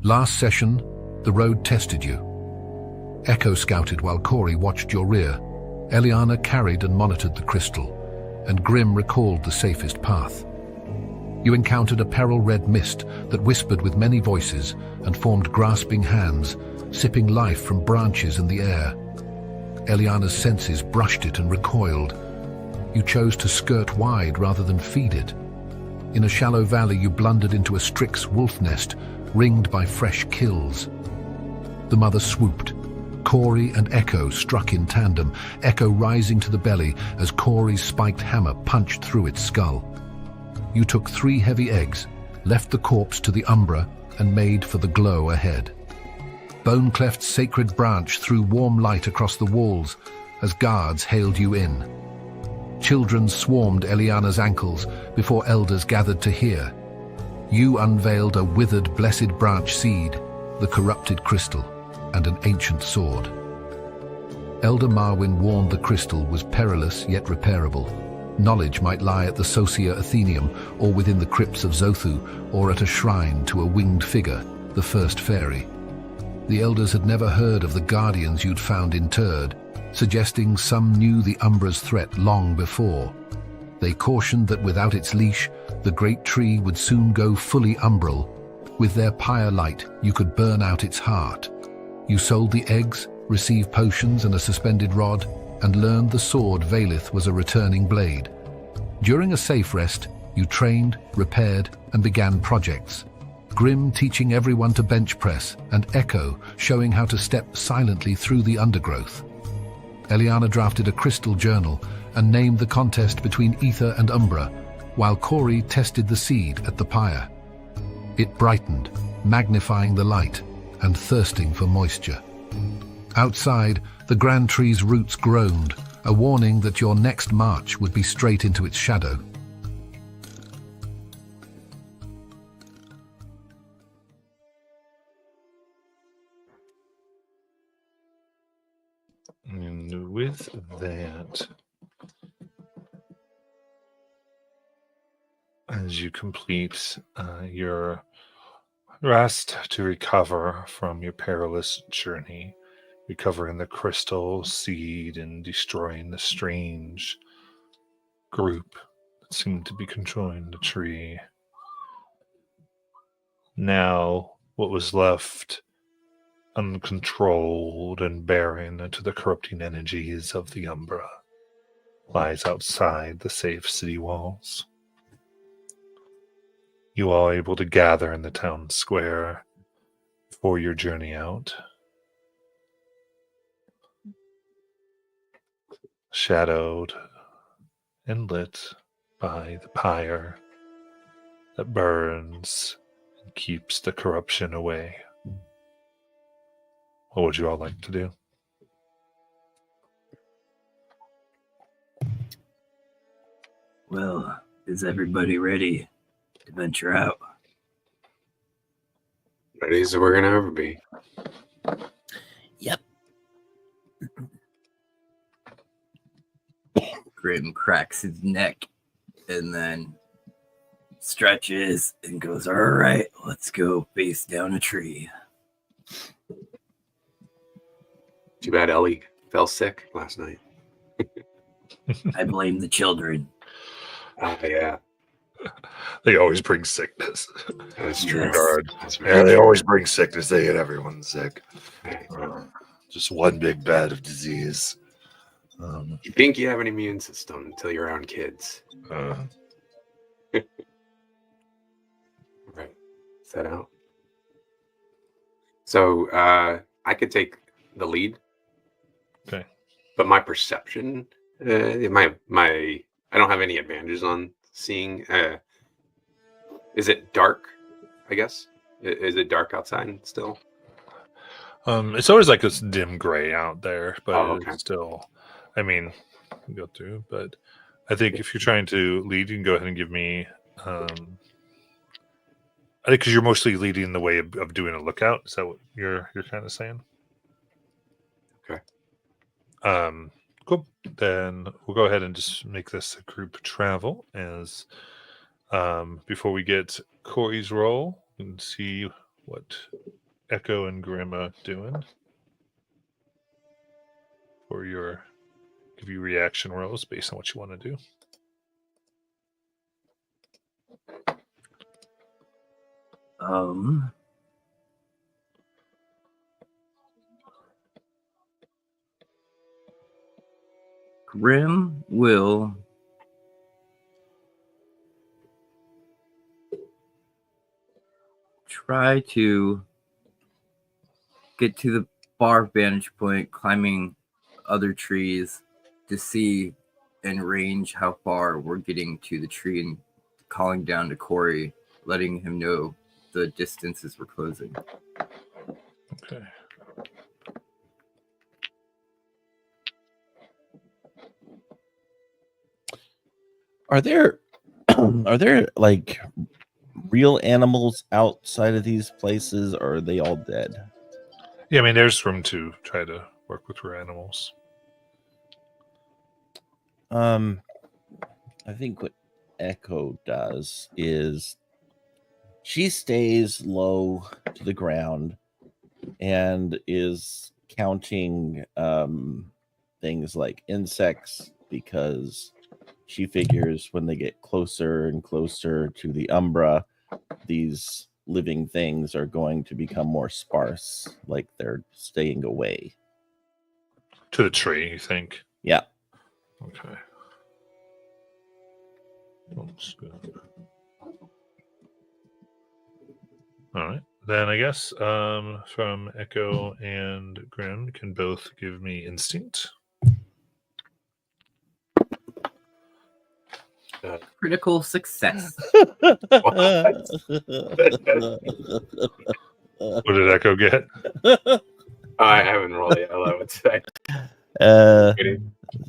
Last session, the road tested you. Echo scouted while Corey watched your rear. Eliana carried and monitored the crystal, and Grim recalled the safest path. You encountered a peril-red mist that whispered with many voices and formed grasping hands, sipping life from branches in the air. Eliana's senses brushed it and recoiled. You chose to skirt wide rather than feed it. In a shallow valley, you blundered into a Strix wolf nest, ringed by fresh kills. The mother swooped. Corey and Echo struck in tandem, Echo rising to the belly as Corey's spiked hammer punched through its skull. You took 3 heavy eggs, left the corpse to the Umbra, and made for the glow ahead. Bonecleft's sacred branch threw warm light across the walls as guards hailed you in. Children swarmed Eliana's ankles before elders gathered to hear. You unveiled a withered blessed branch seed, the corrupted crystal, and an ancient sword. Elder Marwyn warned the crystal was perilous yet repairable. Knowledge might lie at the Socia Athenium, or within the crypts of Zothu, or at a shrine to a winged figure, the first fairy. The elders had never heard of the guardians you'd found interred, suggesting some knew the Umbra's threat long before. They cautioned that without its leash, the great tree would soon go fully umbral. With their pyre light, you could burn out its heart. You sold the eggs, received potions and a suspended rod, and learned the sword Valith was a returning blade. During a safe rest, you trained, repaired, and began projects. Grim teaching everyone to bench press, and Echo showing how to step silently through the undergrowth. Eliana drafted a crystal journal and named the contest between Ether and Umbra, while Corey tested the seed at the pyre. It brightened, magnifying the light and thirsting for moisture. Outside, the grand tree's roots groaned, a warning that your next march would be straight into its shadow. And with that, as you complete your rest to recover from your perilous journey, recovering the crystal seed and destroying the strange group that seemed to be controlling the tree. Now, what was left uncontrolled and barren to the corrupting energies of the Umbra lies outside the safe city walls. You all able to gather in the town square for your journey out. Shadowed and lit by the pyre that burns and keeps the corruption away. What would you all like to do? Well, is everybody ready to venture out? Ready as we're gonna ever be. Yep. Grim cracks his neck and then stretches and goes, all right, let's go face down a tree. Too bad Ellie fell sick last night. I blame the children. Yeah. They always bring sickness. That's true. Regard. That's Yeah, they always bring sickness. They get everyone sick. Just one big bed of disease. You think you have an immune system until you're around kids. Right. Set out. So I could take the lead. Okay. But my perception, my I don't have any advantages on seeing. Is it dark? I guess. Is it dark outside still? It's always like this dim gray out there, but okay. It's still. I mean, go through. But I think if you're trying to lead, you can go ahead and give me. I think because you're mostly leading the way of doing a lookout. Is that what you're kind of saying? Okay. Cool. Then we'll go ahead and just make this a group travel as before we get Corey's roll and see what Echo and Grima doing for your give you reaction rolls based on what you want to do. Grim will try to get to the bar vantage point, climbing other trees to see and range how far we're getting to the tree, and calling down to Corey, letting him know the distances we're closing. Okay. Are there like real animals outside of these places, or are they all dead? Yeah, I mean, there's room to try to work with your animals. I think what Echo does is she stays low to the ground and is counting things like insects, because she figures when they get closer and closer to the Umbra, these living things are going to become more sparse, like they're staying away. To the tree, you think? Yeah. Okay. That's good. All right. Then I guess from Echo and Grim can both give me instinct. Critical success. What did Echo get? I haven't rolled yet, I would say.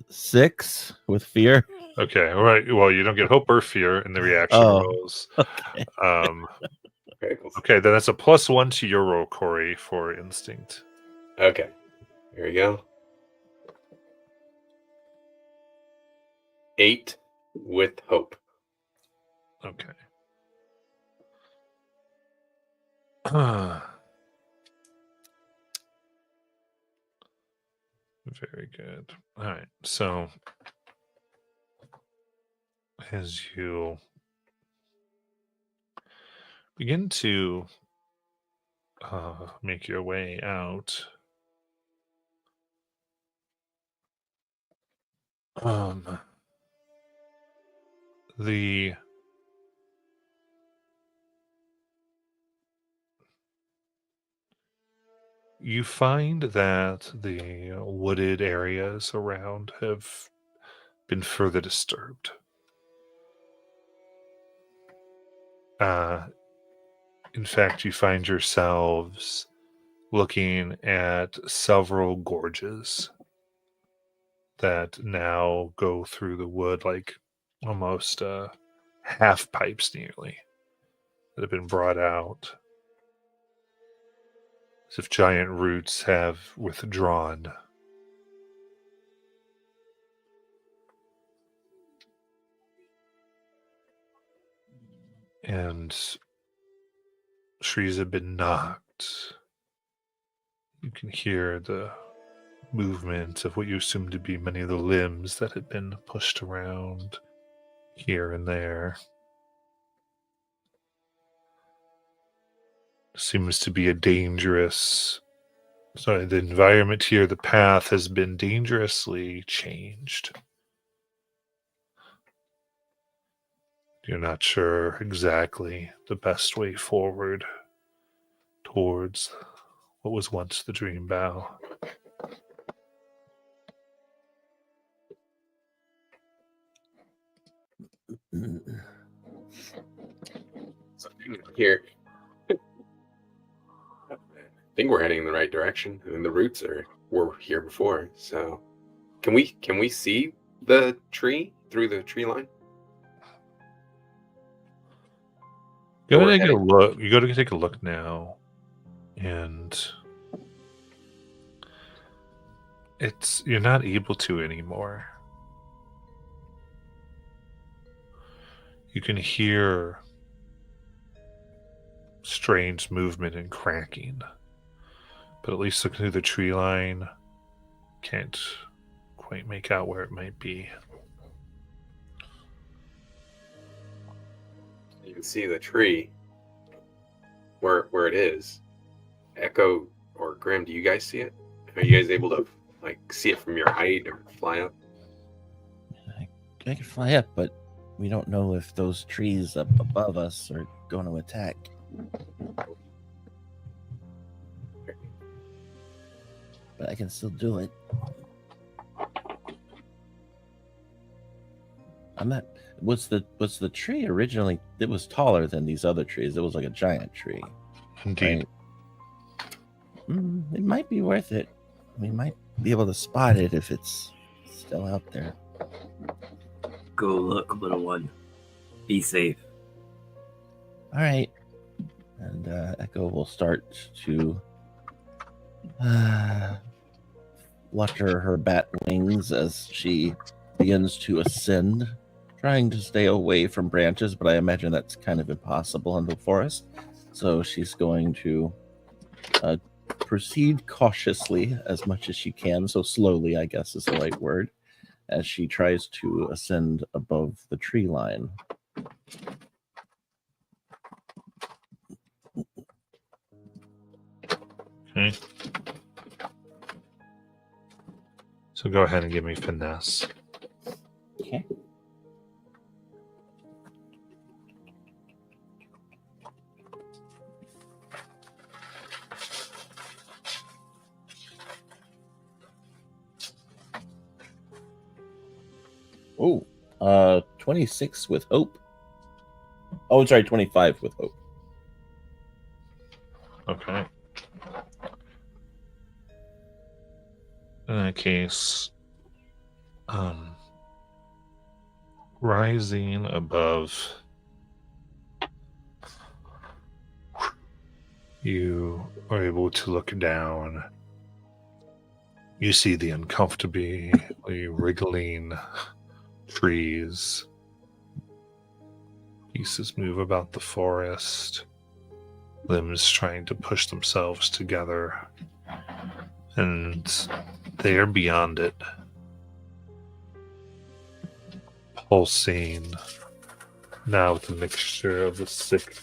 6 with fear. Okay, all right. Well, you don't get hope or fear in the reaction rolls. Okay. Okay, then that's a +1 to your roll, Corey, for instinct. Okay. Here we go. 8 with hope. Okay. Very good. All right. So as you begin to make your way out, the you find that the wooded areas around have been further disturbed. In fact, you find yourselves looking at several gorges that now go through the wood like almost half pipes nearly that have been brought out as if giant roots have withdrawn. And trees have been knocked. You can hear the movement of what you assume to be many of the limbs that had been pushed around here and there. Seems to be the environment here, the path has been dangerously changed. You're not sure exactly the best way forward towards what was once the Dream Bow. Here. I think we're heading in the right direction. I mean, the roots were here before. So, can we see the tree through the tree line? Go ahead and take a look. You go to take a look now, and you're not able to anymore. You can hear strange movement and cracking. But at least looking through the tree line, can't quite make out where it might be. You can see the tree where it is. Echo or Grim, do you guys see it? Are you guys able to see it from your height or fly up? I can fly up, but we don't know if those trees up above us are going to attack. But I can still do it. I'm not. Was the tree originally? It was taller than these other trees. It was like a giant tree. Indeed. Right? It might be worth it. We might be able to spot it if it's still out there. Go look, little one. Be safe. All right. And Echo will start to flutter her bat wings as she begins to ascend, trying to stay away from branches, but I imagine that's kind of impossible in the forest. So she's going to proceed cautiously as much as she can, so slowly, I guess is the right word, as she tries to ascend above the tree line. Okay. So go ahead and give me finesse. Okay. Oh, 26 with hope. Oh, sorry, 25 with hope. Okay. In that case, rising above, you are able to look down. You see the uncomfortably wriggling trees. Pieces move about the forest, limbs trying to push themselves together, and they are beyond it. Pulsing, now with a mixture of the thick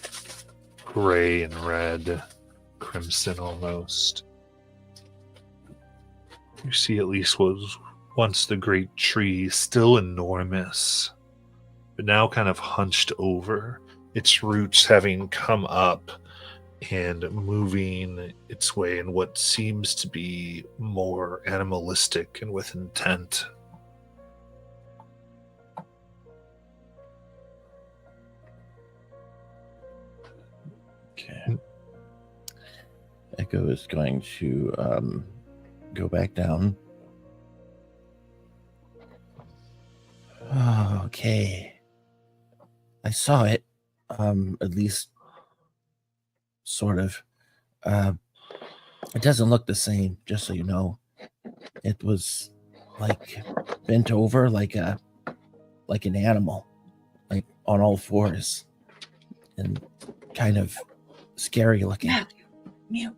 gray and red, crimson almost. You see at least what was once the great tree, still enormous, but now kind of hunched over, its roots having come up and moving its way in what seems to be more animalistic and with intent. Okay. Echo is going to go back down. Oh, okay. I saw it. At least sort of. It doesn't look the same, just so you know. It was like bent over like an animal, like on all fours, and kind of scary looking. Mew.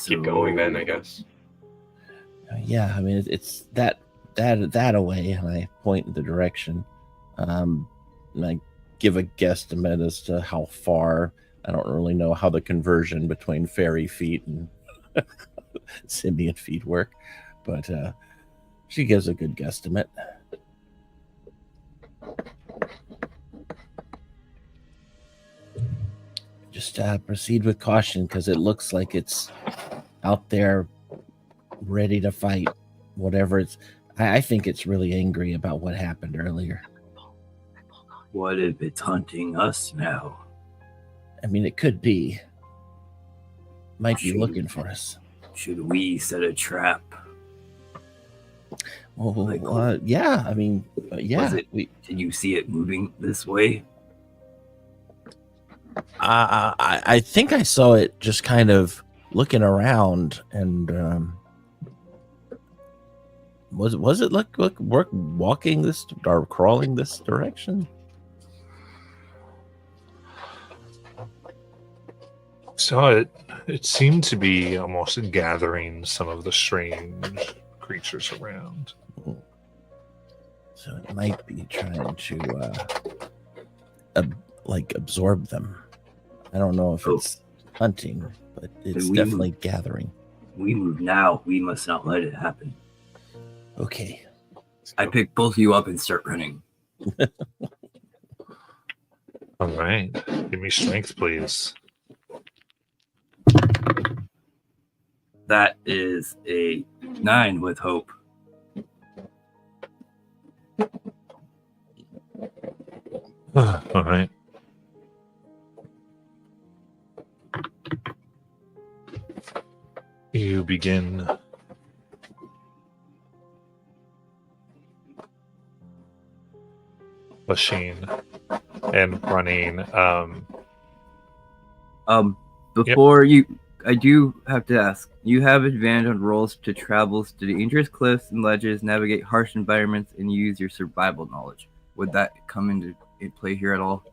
Keep going then, I guess. Yeah, I mean it's that away, and I point in the direction. And I give a guesstimate as to how far. I don't really know how the conversion between fairy feet and simian feet work, but she gives a good guesstimate. Just proceed with caution, because it looks like it's out there ready to fight whatever it's. I think it's really angry about what happened earlier. What if it's hunting us now? I mean, it could be. Might be looking for us. Should we set a trap? Well, yeah. I mean, yeah. Did you see it moving this way? I think I saw it just kind of looking around, and Was it look work walking this or crawling this direction? So it seemed to be almost gathering some of the strange creatures around. So it might be trying to absorb them. I don't know if it's hunting, but it's definitely gathering. We move now. We must not let it happen. Okay. I pick both of you up and start running. All right. Give me strength, please. That is a 9 with hope. All right. You begin pushing and running. Before I do have to ask, you have advantage on rolls to travel to dangerous cliffs and ledges, navigate harsh environments, and use your survival knowledge. Would that come into play here at all?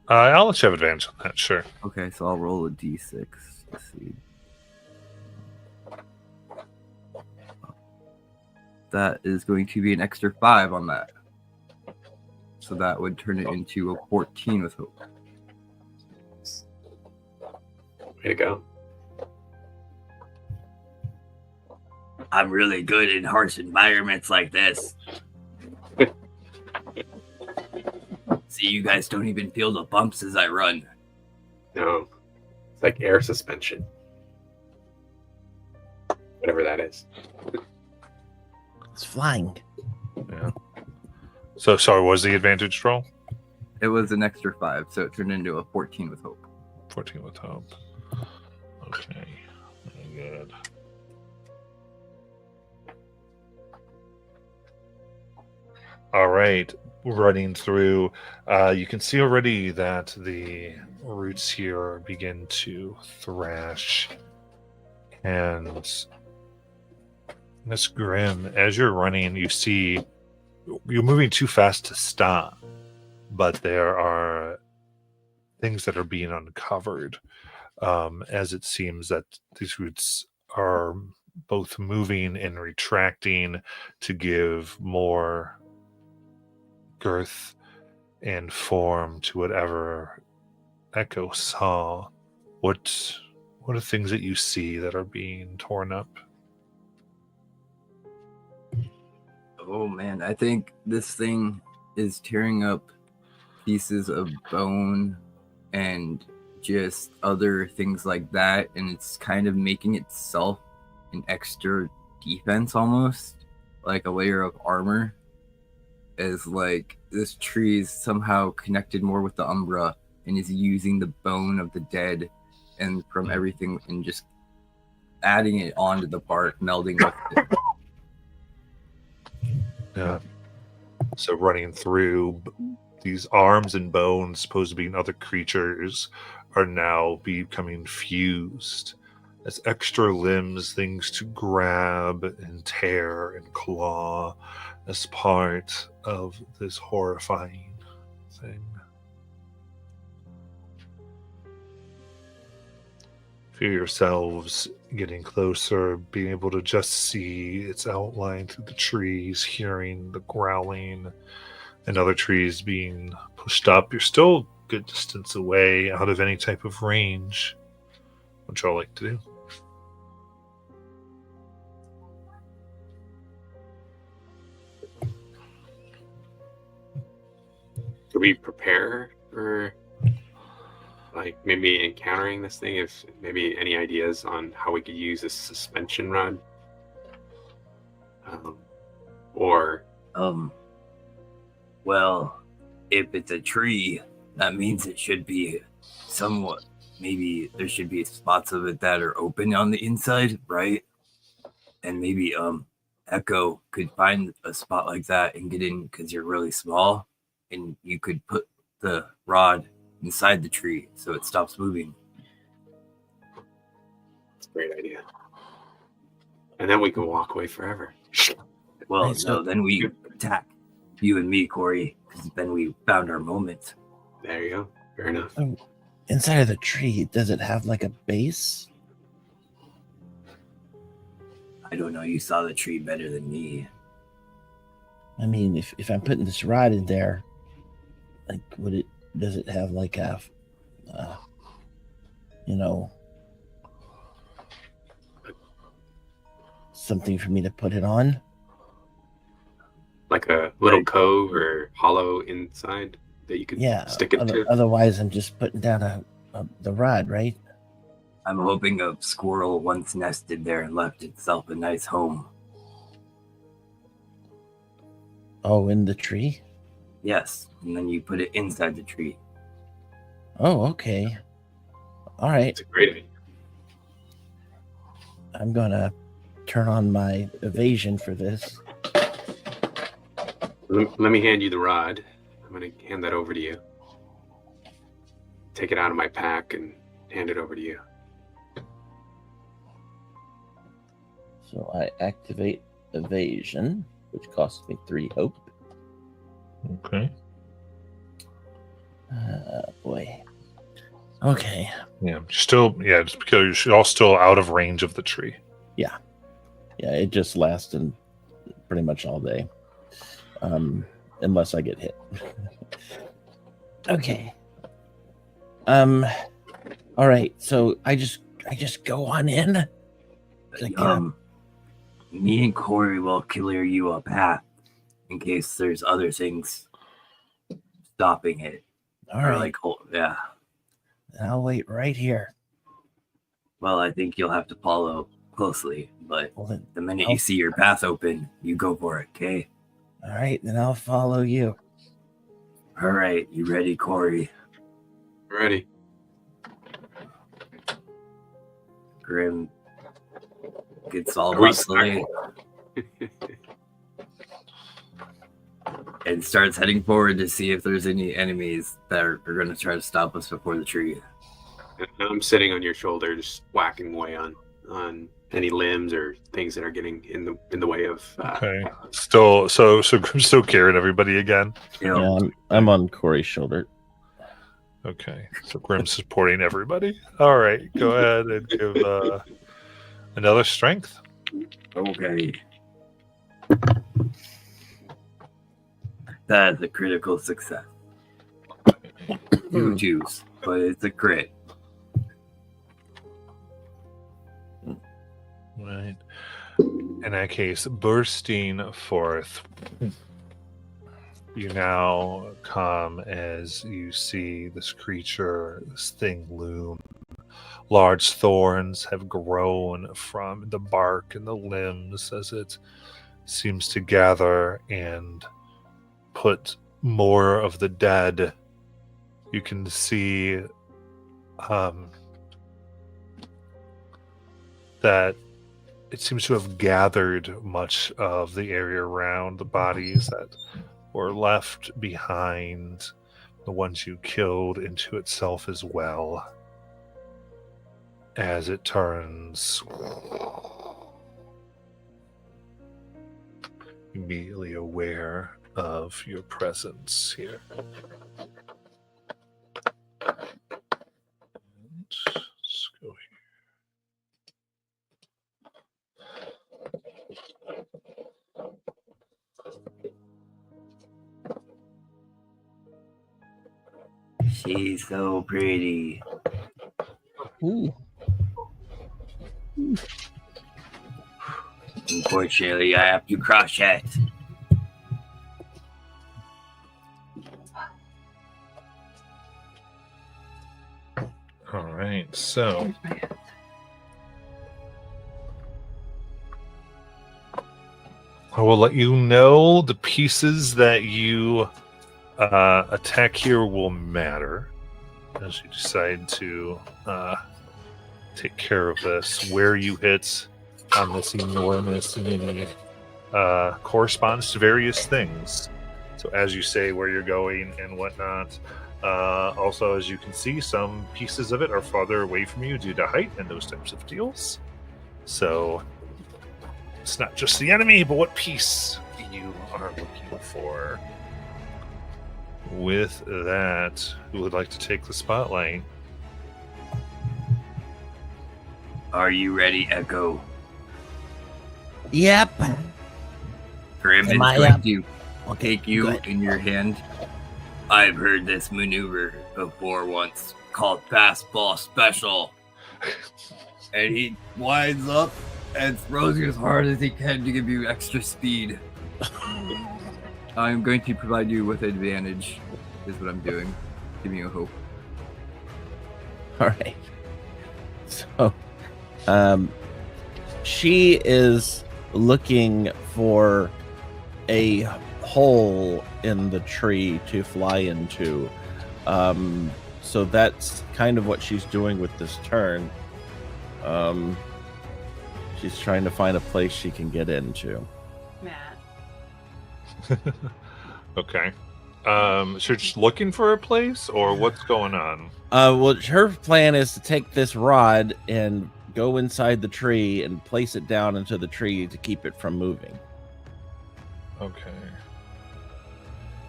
I'll let you have advantage on that, sure. Okay, so I'll roll a d6. Let's see. That is going to be an extra 5 on that. So that would turn it into a 14 with hope. Way to go. I'm really good in harsh environments like this. See, you guys don't even feel the bumps as I run. No. It's like air suspension. Whatever that is. It's flying. Yeah. So sorry, what was the advantage roll? It was an extra 5, so it turned into a 14 with hope. 14 with hope. Okay. Very good. All right. Running through, you can see already that the roots here begin to thrash. And Miss Grimm, as you're running, you see you're moving too fast to stop, but there are things that are being uncovered, as it seems that these roots are both moving and retracting to give more girth and form to whatever Echo saw. What are things that you see that are being torn up? Oh man, I think this thing is tearing up pieces of bone and just other things like that, and it's kind of making itself an extra defense, almost like a layer of armor, as like this tree is somehow connected more with the Umbra and is using the bone of the dead and from everything and just adding it onto the bark, melding with it. Yeah. So running through these arms and bones, supposed to be other creatures, are now becoming fused as extra limbs, things to grab and tear and claw as part of this horrifying thing. Feel yourselves getting closer, being able to just see its outline through the trees, hearing the growling and other trees being pushed up. You're still a good distance away, out of any type of range. What y'all like to do? Do we prepare for like maybe encountering this thing? If maybe any ideas on how we could use a suspension rod, or Well, if it's a tree, that means it should be somewhat, maybe there should be spots of it that are open on the inside, right? And maybe Echo could find a spot like that and get in because you're really small, and you could put the rod inside the tree so it stops moving. it's a great idea. And then we can walk away forever. Well, Right, so- no, then we attack you and me, Corey, because then we found our moment. There you go. Fair enough. Oh, inside of the tree, does it have like a base? I don't know. You saw the tree better than me. I mean, if I'm putting this rod in there, like, does it have like a, you know, something for me to put it on? Like a little cove or hollow inside that you could stick it to. Otherwise, I'm just putting down the rod, right? I'm hoping a squirrel once nested there and left itself a nice home. Oh, in the tree? Yes, and then you put it inside the tree. Oh, okay. All right. It's a great idea. I'm gonna turn on my evasion for this. Let me hand you the rod. I'm going to hand that over to you. Take it out of my pack and hand it over to you. So I activate evasion, which costs me 3 hope. Okay. Boy. Okay. Yeah, just because you're all still out of range of the tree. Yeah, it just lasted pretty much all day. Unless I get hit. Okay. All right. So I just go on in. Me and Corey will clear you a path in case there's other things stopping it. All right. Like, yeah. I'll wait right here. Well, I think you'll have to follow closely, but Well, the minute you see your path open, you go for it, okay? All right, then I'll follow you. All right, you ready, Corey? Ready. Grim gets all Are we muscly and starts heading forward to see if there's any enemies that are going to try to stop us before the tree. And I'm sitting on your shoulder, just whacking away on any limbs or things that are getting in the way of. Okay. So Grim's still carrying everybody again. Yeah, I'm on Corey's shoulder. Okay. So Grim's supporting everybody. All right. Go ahead and give another strength. Okay. That is a critical success. 2 twos, but it's a crit. Right. In that case, bursting forth, you now come as you see this creature, this thing loom. Large thorns have grown from the bark and the limbs as it seems to gather and put more of the dead. You can see that it seems to have gathered much of the area around the bodies that were left behind, the ones you killed, into itself as well, as it turns immediately aware of your presence here. Let's go here. She's so pretty. Ooh. Unfortunately, I have to crush it. All right, so I will let you know the pieces that you attack here will matter as you decide to take care of this. Where you hit on this enormous mini corresponds to various things. So as you say where you're going and whatnot, also as you can see, some pieces of it are farther away from you due to height and those types of deals. So it's not just the enemy, but what piece you are looking for. With that, who would like to take the spotlight? Are you ready, Echo? Yep. Grim is Am I going up? to take you Good. in your hand. I've heard this maneuver before once, called Fastball Special. And he winds up and throws you as hard as he can to give you extra speed. I'm going to provide you with advantage, is what I'm doing. Giving you a hope. All right. So, she is looking for a hole in the tree to fly into. So that's kind of what she's doing with this turn. She's trying to find a place she can get into. Matt. Okay. So you're just looking for a place, or what's going on? Well, her plan is to take this rod and go inside the tree and place it down into the tree to keep it from moving. Okay.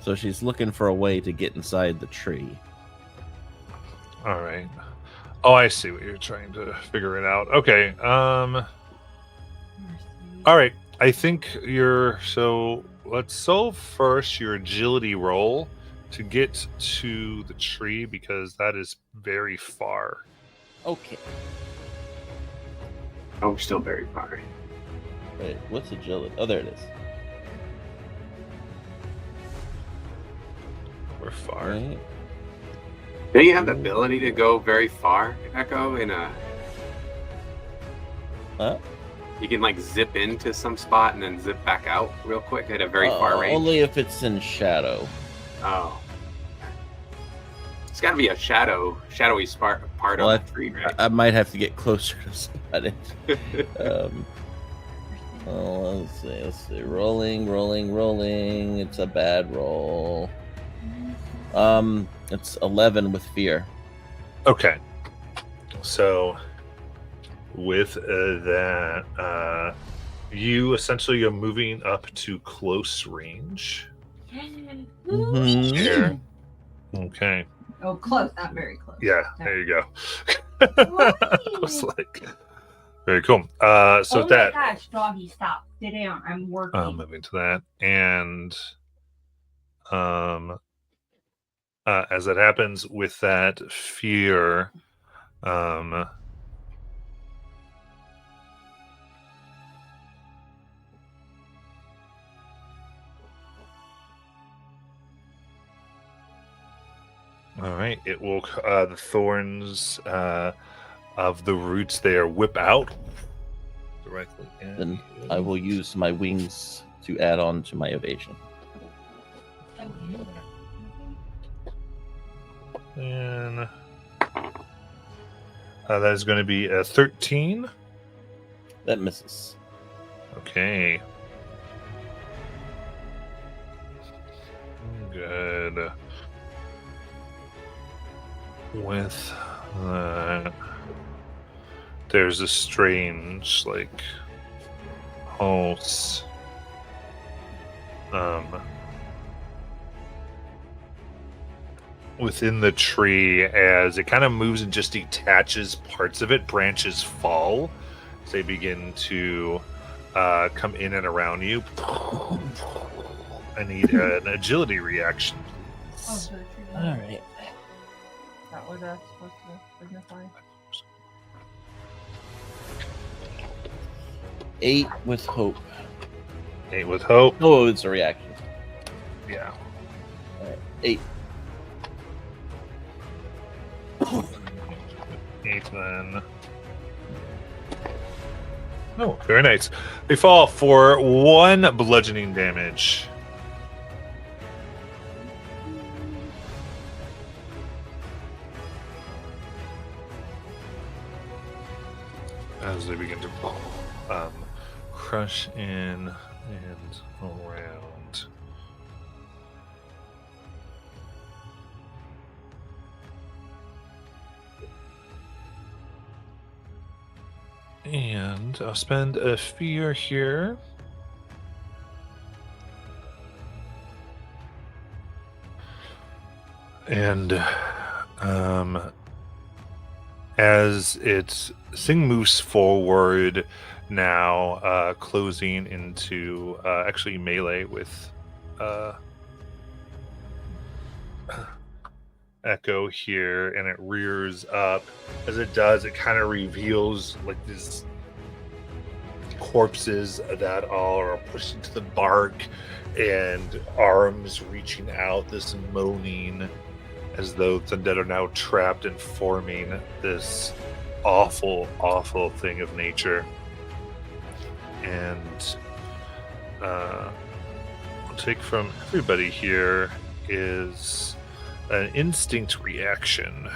So she's looking for a way to get inside the tree. All right. Oh, I see what you're trying to figure it out. Okay. All right. I think let's solve first your agility roll to get to the tree, because that is very far. Okay. Oh, we're still very far. Wait, what's agility? Oh, there it is. We're far. Right. Don't you have the ability to go very far, Echo? Huh? You can like zip into some spot and then zip back out real quick at a very far range. Only if it's in shadow. Oh. It's got to be a shadowy part Well, of the tree, right? I might have to get closer to spot it. Let's see. Rolling. It's a bad roll. It's 11 with fear. Okay. So with that, you essentially are moving up to close range. Mhm. Here. Okay. Oh, close, not very close. Yeah, there you go. I was like, very cool. So Oh with that, my gosh, doggy, stop. Sit down. I'm working. moving to that, and as it happens with that fear, all right, it will the thorns of the roots there whip out directly. Then I will use my wings to add on to my evasion. And that is going to be a 13. That misses. Okay. Good. With that, there's a strange, like, pulse. Within the tree, as it kind of moves and just detaches parts of it. Branches fall as they begin to come in and around you. I need an agility reaction. Oh, so the tree. All right. That was supposed to signify. 8 with hope. 8 with hope. Oh, it's a reaction. Yeah. All right. 8. 8 then. Oh, very nice. They fall for 1 bludgeoning damage. As they begin to crush in and around. And I'll spend a fear here. And as its thing moves forward now, closing into actually melee with Echo here, and it rears up. As it does, it kind of reveals like these corpses that are pushed into the bark and arms reaching out, this moaning as though the dead are now trapped and forming this awful, awful thing of nature. And I'll take from everybody here is an instinct reaction.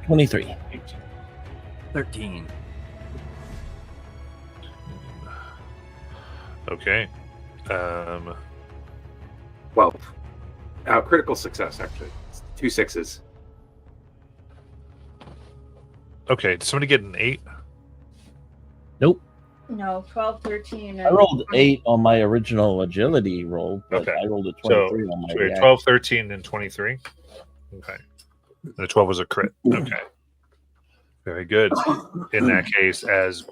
$23. 13. Okay. 12. Critical success, actually. It's 2 6s. Okay, did somebody get an 8? Nope. No, 12, 13. I rolled 8 on my original agility roll, but Okay. I rolled a So 23 on my we had reaction. 12, 13, and 23. Okay. And the 12 was a crit. Okay. Very good. In that case, as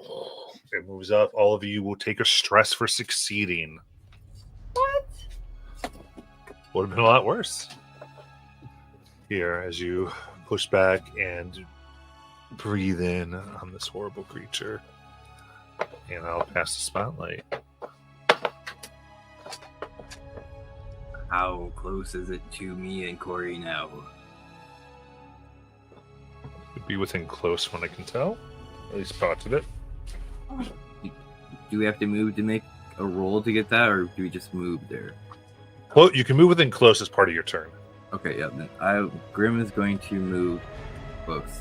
it moves up, all of you will take a stress for succeeding. What? Would have been a lot worse. Here, as you push back and breathe in on this horrible creature. And I'll pass the spotlight. How close is it to me and Corey now? It'd be within close when I can tell. At least spotted it. Do we have to move to make a roll to get that, or do we just move there? Well, you can move within close as part of your turn. Okay, yeah. Then Grim is going to move close.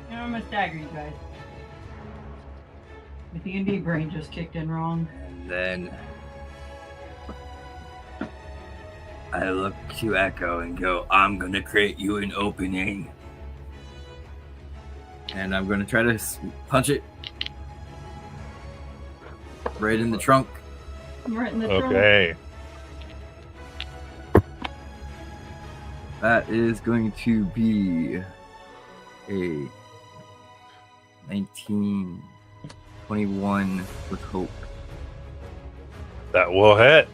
I'm gonna stagger you guys. My D&D brain just kicked in wrong. And then I look to Echo and go, I'm gonna create you an opening. And I'm gonna try to punch it right in the trunk. I'm right in the trunk. Okay. That is going to be a 19, 21 with hope. That will hit.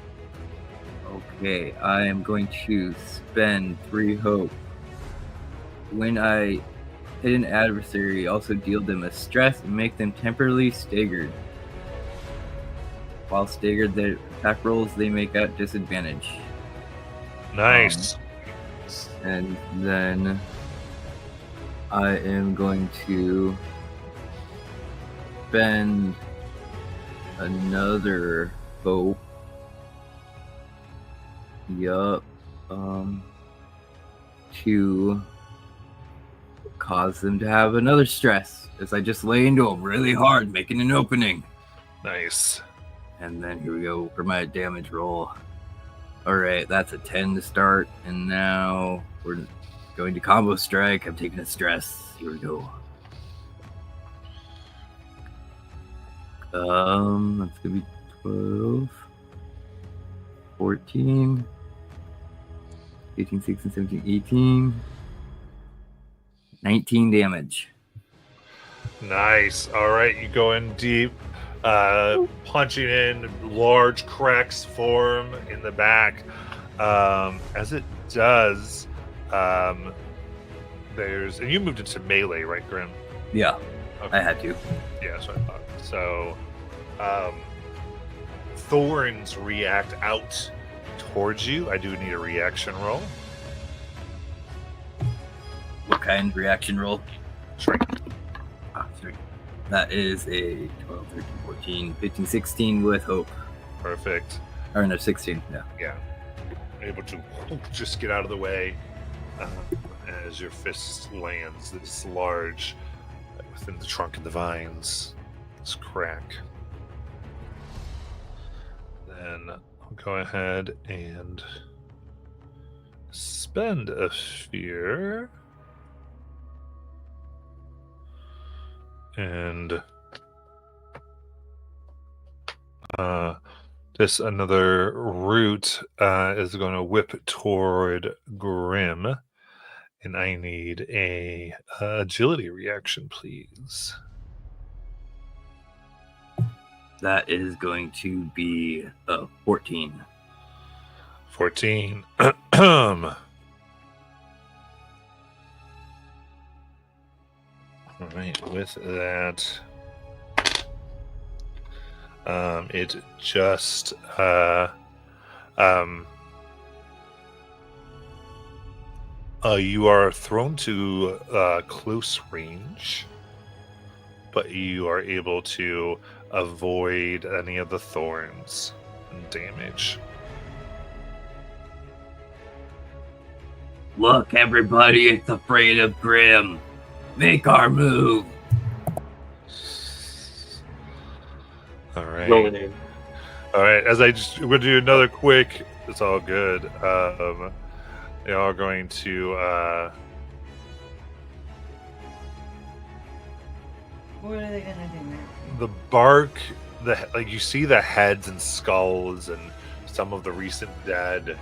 Okay, I am going to spend 3 hope. When I hit an adversary, also deal them a stress and make them temporarily staggered. While staggered, their attack rolls they make at disadvantage. Nice. And then I am going to spend another hope. Yup. To cause them to have another stress as I just lay into them really hard, making an opening. Nice. And then here we go for my damage roll. Alright, that's a 10 to start, and now we're going to combo strike. I'm taking a stress. Here we go. That's gonna be 12, 14, 18, 16, 17, 18, 19 damage. Nice. All right, you go in deep, punching in. Large cracks form in the back. As it does, there's, and you moved into melee, right, Grim? Yeah, Okay. I had to. Yeah, that's what I thought. So, thorns react out towards you. I do need a reaction roll. What kind of reaction roll? Strength. Sorry. That is a 12, 13, 14, 15, 16 with hope. Perfect. Or no, 16, yeah. Yeah. Able to just get out of the way as your fist lands this large within the trunk of the vines. This crack. then I'll go ahead and spend a sphere. And this another root is going to whip toward Grim, and I need a agility reaction, please. That is going to be 14. 14. All right, with that, it just you are thrown to close range, but you are able to avoid any of the thorns and damage. Look, everybody, it's afraid of Grim. Make our move. All right. Going in. All right, we're going to do another quick, it's all good. They are going to, What are they gonna do now? the bark, you see the heads and skulls and some of the recent dead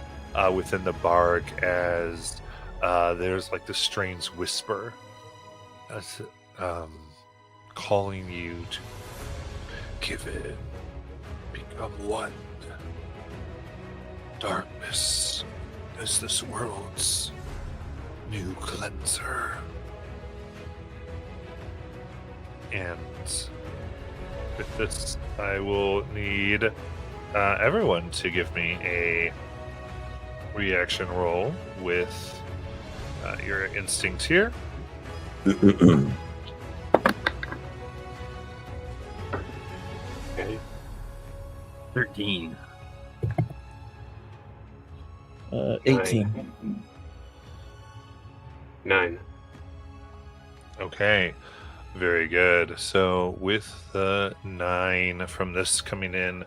within the bark as there's like this strange whisper as, calling you to give in, become one. Darkness is this world's new cleanser. And with this, I will need everyone to give me a reaction roll with your instinct here. Okay. 13. 18. 9. Okay, very good. So with the 9 from this coming in,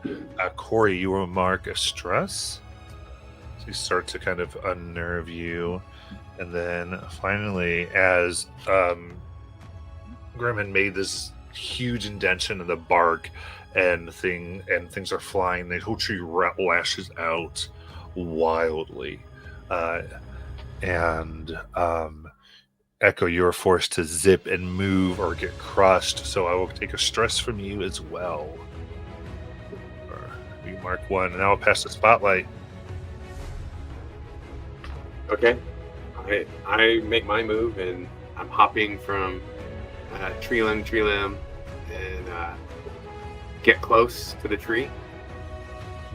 Corey, you will mark a stress. So you start to kind of unnerve you. And then finally, as Grim had made this huge indentation in the bark and things are flying, the whole tree lashes out wildly. And Echo, you're forced to zip and move or get crushed, so I will take a stress from you as well. You mark 1, and now I'll pass the spotlight. Okay. I make my move, and I'm hopping from tree limb to tree limb, and get close to the tree.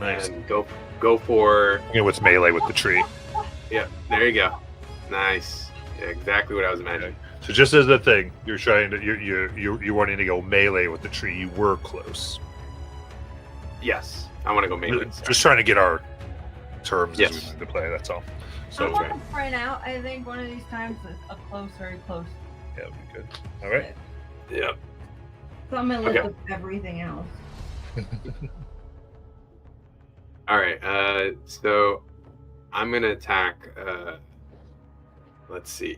Nice. And go for. You know what's melee with the tree. Yeah, there you go. Nice. Yeah, exactly what I was imagining. So just as a thing, you're trying to you're wanting to go melee with the tree. You were close. Yes, I want to go melee. Just trying to get our terms Yes. as we move to play. That's all. So So I'm gonna find out. I think one of these times a close, very close. yeah, it'll be good. All right. Yeah. So I'm gonna look Okay. at everything else. All right. So I'm gonna attack. Let's see.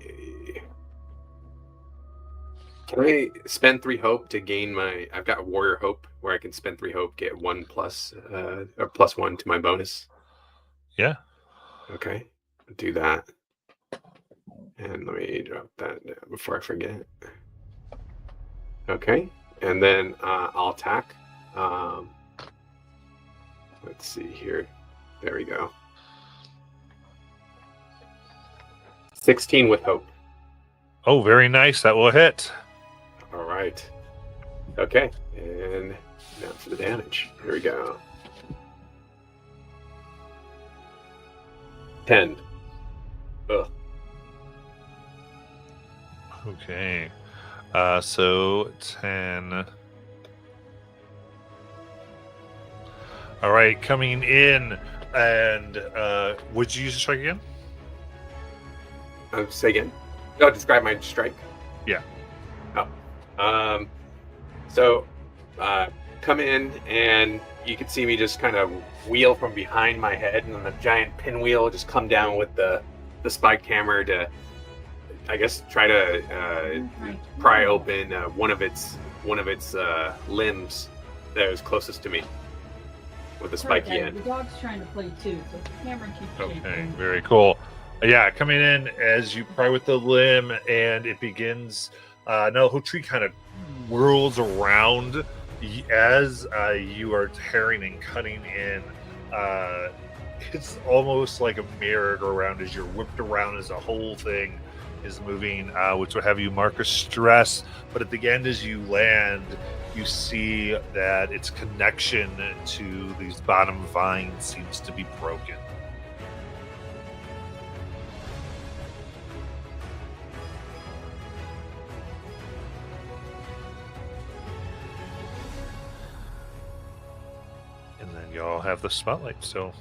Can I spend 3 hope to gain my? I've got warrior hope where I can spend 3 hope, get 1 plus, or +1 to my bonus. Yeah. Okay, do that. And let me drop that down before I forget. Okay, and then I'll attack. Let's see here. There we go. 16 with hope. Oh, very nice. That will hit. All right. Okay, and now for the damage. Here we go. 10. Ugh. Okay. So 10. All right, coming in, and would you use a strike again? Say again. Oh, describe my strike. Yeah. Oh. So come in, and you can see me just kind of wheel from behind my head, and then the giant pinwheel just come down with the spike hammer to, I guess, try to pry open one of its limbs that was closest to me with the spiky Okay, end. the dog's trying to play too, so Cameron keeps Okay, shaking. very cool. Yeah, coming in as you pry with the limb, and it begins. Now the whole tree kind of whirls around as you are tearing and cutting in. It's almost like a merry-go-round as you're whipped around as the whole thing is moving, which will have you mark a stress. But at the end, as you land, you see that its connection to these bottom vines seems to be broken. And then y'all have the spotlight, so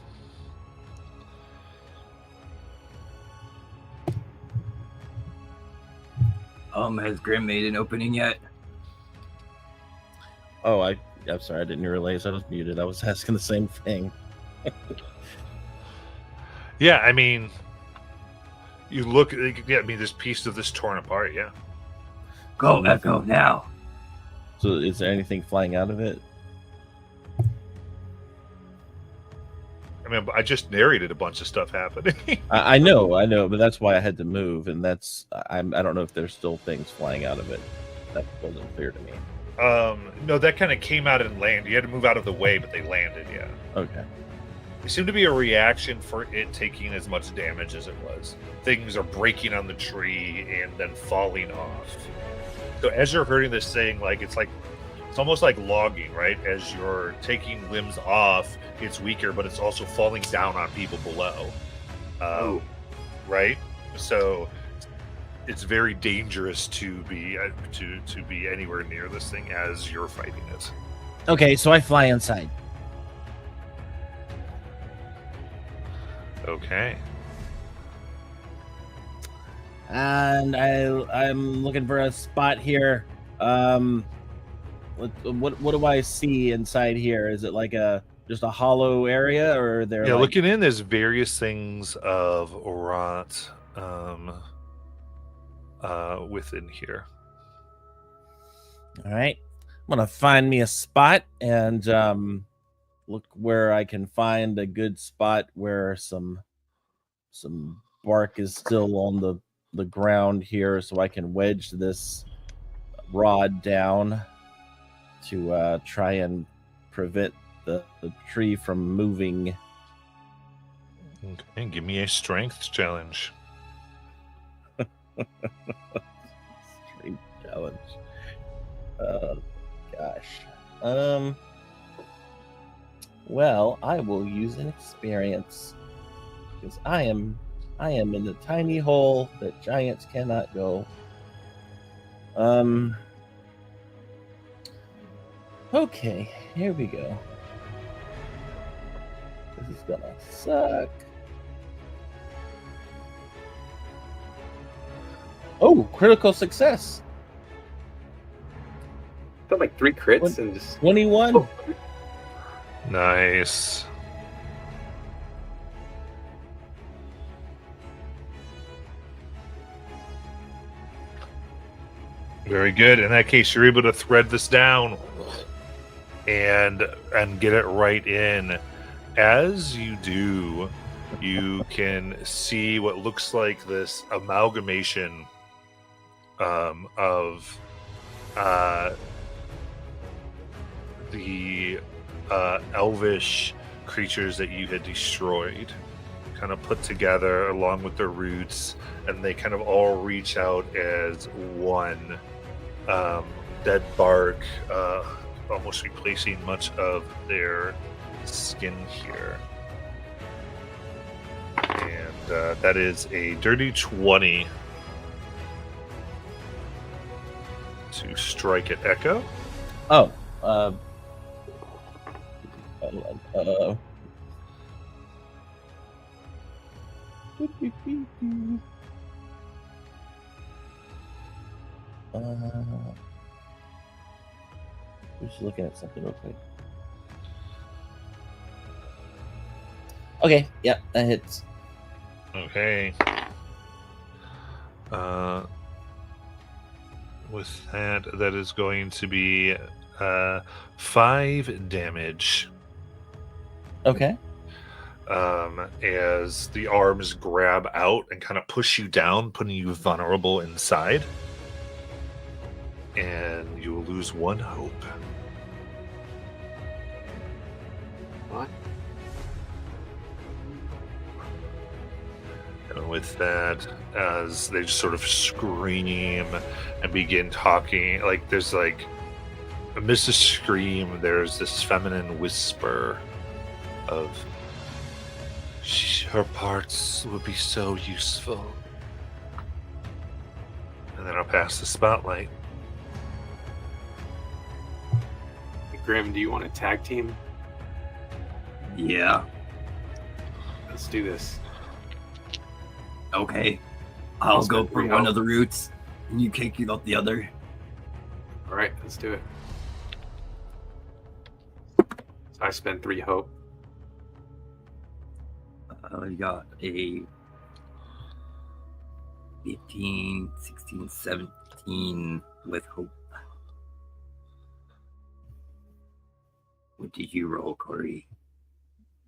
Has Grim made an opening yet? Oh, I'm sorry, I didn't realize I was muted. I was asking the same thing. yeah, I mean, you look. Yeah, I mean, there's pieces of this torn apart. Yeah. Go, Echo, now. So, is there anything flying out of it? I mean, I just narrated a bunch of stuff happening. I know, but that's why I had to move, and I don't know if there's still things flying out of it. That wasn't clear to me. No, that kind of came out and landed. You had to move out of the way, but they landed. Yeah. Okay. It seemed to be a reaction for it taking as much damage as it was. Things are breaking on the tree and then falling off. So as you're hurting this thing, it's almost like logging, right? As you're taking limbs off, it's weaker, but it's also falling down on people below. Right? So it's very dangerous to be anywhere near this thing as you're fighting it. Okay, so I fly inside. Okay. And I'm looking for a spot here. What do I see inside here? Is it like just a hollow area, or are there? Yeah, looking in, there's various things of rot within here. All right, I'm gonna find me a spot and look where I can find a good spot where some bark is still on the ground here, so I can wedge this rod down to try and prevent the tree from moving. Okay, give me a strength challenge. Strength challenge. Oh gosh. Well, I will use an experience because I am in the tiny hole that giants cannot go. Okay, here we go. This is gonna suck. Oh, critical success. Got like 3 crits and just 21. Oh. Nice. Very good. In that case, you're able to thread this down and get it right in. As you do, you can see what looks like this amalgamation of the elvish creatures that you had destroyed, kind of put together along with their roots, and they kind of all reach out as one. Dead bark, almost replacing much of their skin here. And that is a dirty 20 to strike at Echo. Oh, We're just looking at something real quick. Okay, yeah, that hits. Okay. With that is going to be 5 damage. Okay. As the arms grab out and kind of push you down, putting you vulnerable inside. And you will lose 1 hope. What? And with that, as they just sort of scream and begin talking, like there's like amidst the scream, there's this feminine whisper of her parts would be so useful. And then I'll pass the spotlight. Grim, do you want to tag team? Yeah. Let's do this. Okay. I'll go for Three one hope. of the routes, and you take out the other. All right, let's do it. So I spend 3 hope. You got a 15, 16, 17 with hope. What did you roll, Corey?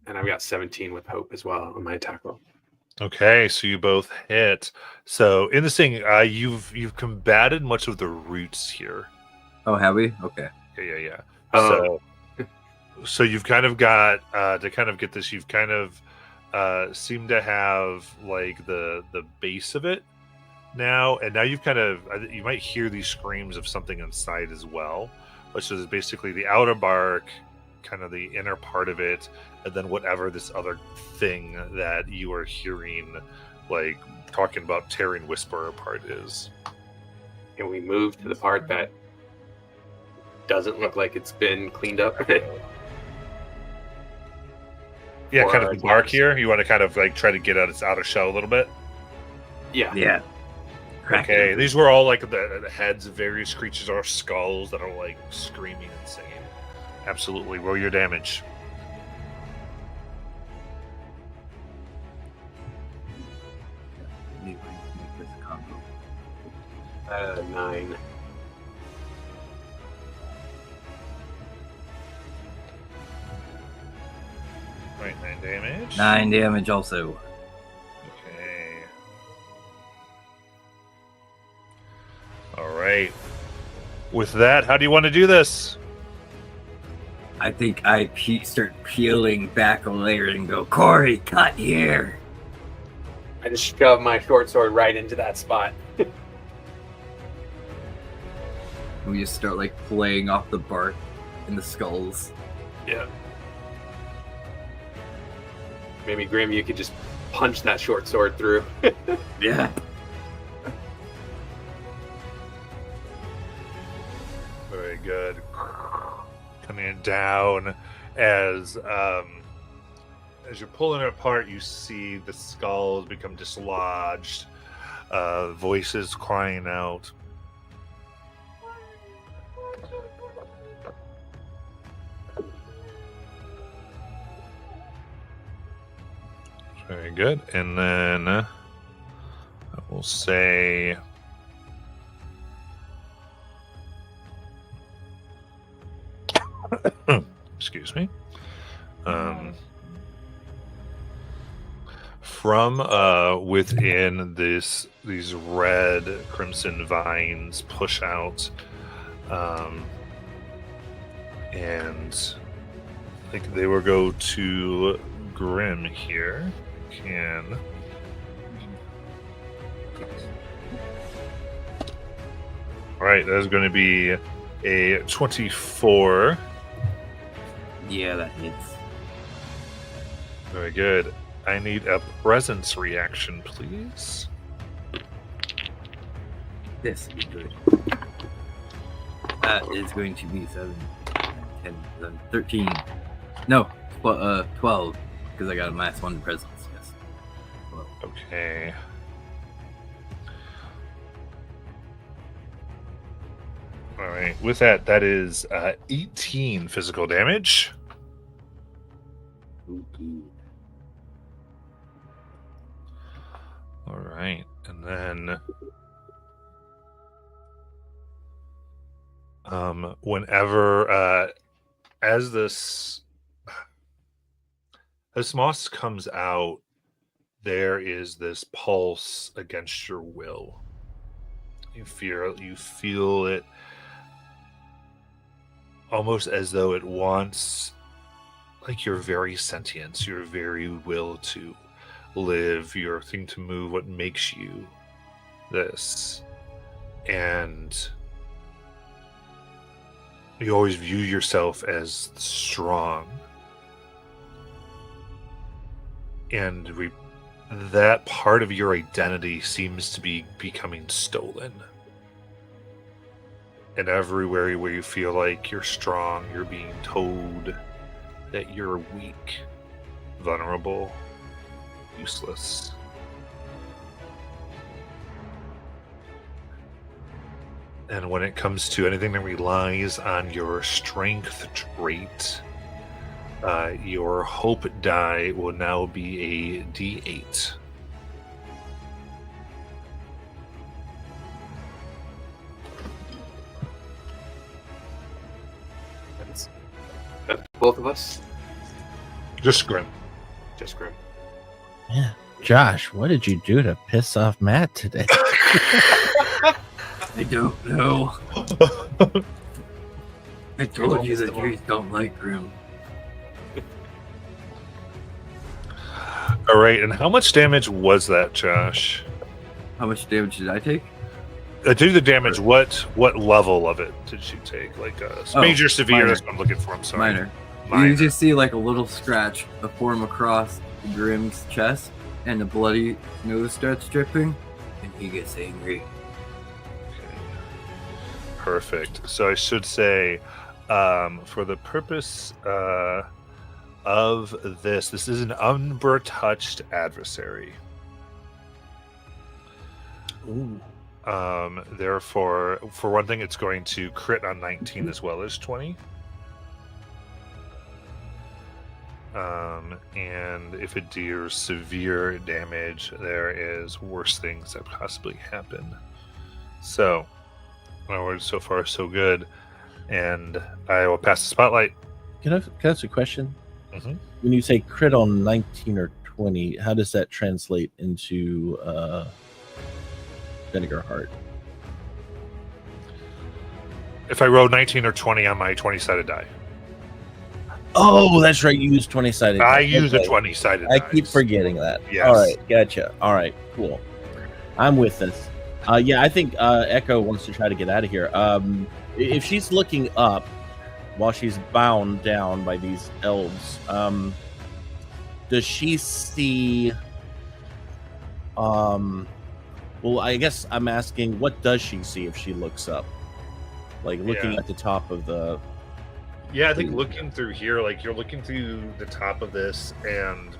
And I've got 17 with hope as well on my attack roll. Okay, so you both hit. So in this thing, you've combated much of the roots here. Oh, have we? Okay. Yeah. Oh. So you've kind of got to kind of get this. You've kind of seem to have like the base of it now, and now you've kind of you might hear these screams of something inside as well, which is basically the outer bark, kind of the inner part of it, and then whatever this other thing that you are hearing, like talking about tearing whisperer part is. Can we move to the part that doesn't look like it's been cleaned up? Yeah, Or kind of our the bark attacks. here. You want to kind of like try to get out its outer shell a little bit. Yeah. Yeah. Crack it Okay, open. these were all like the heads of various creatures or skulls that are like screaming and singing. Absolutely, roll your damage. Maybe I can make this a combo. 9. Right, 9 damage. 9 damage also. Okay. All right. With that, how do you want to do this? I think I start peeling back a layer and go, Corey, cut here. I just shove my short sword right into that spot. We just start like playing off the bark and the skulls. Yeah. Maybe Grim, you could just punch that short sword through. Yeah. Very good. Coming down as you're pulling it apart, you see the skulls become dislodged, voices crying out. Very good. And then I will say excuse me. From within these red crimson vines push out, and I think they will go to Grim here. Can all right, that is going to be a 24. Yeah, that hits. Very good. I need a presence reaction, please. This would be good. That is going to be 7, 10, 11, 13. No, 12. Because I got a -1 to presence. Yes. 12. All right. With that, that is 18 physical damage. All right. And then whenever as this moss comes out, there is this pulse against your will. You feel it almost as though it wants, like, your very sentience, your very will to live, your thing to move, what makes you this. And you always view yourself as strong. And that part of your identity seems to be becoming stolen. And everywhere where you feel like you're strong, you're being told that you're weak, vulnerable, useless. And when it comes to anything that relies on your strength trait, your hope die will now be a D8. That's both of us. Just Grim. Just Grim. Yeah. Josh, what did you do to piss off Matt today? I don't know. I told you that trees don't like Grim. All right, and how much damage was that, Josh? How much damage did I take? Do the damage. What level of it did you take? Like major, severe. Minor. That's what I'm looking for. I'm sorry. Minor. Minor. You just see like a little scratch form across Grim's chest and a bloody nose starts dripping and he gets angry. Okay. Perfect. So I should say, for the purpose of this is an Umbra-touched adversary. Ooh. Therefore, for one thing, it's going to crit on 19 as well as 20. And if it deals severe damage, there is worse things that possibly happen. So, in other words, so far so good. And I will pass the spotlight. Can I ask a question? Mhm. When you say crit on 19 or 20, how does that translate into Vinegar Heart? If I roll 19 or 20 on my 20-sided die. Oh, that's right. You use 20-sided. I use a 20-sided die. I keep forgetting that. Yes. All right. Gotcha. All right. Cool. I'm with this. Yeah, I think Echo wants to try to get out of here. If she's looking up while she's bound down by these elves, does she see... well, I guess I'm asking, what does she see if she looks up? Like looking at the top of the... Yeah, I think looking through here, like you're looking through the top of this, and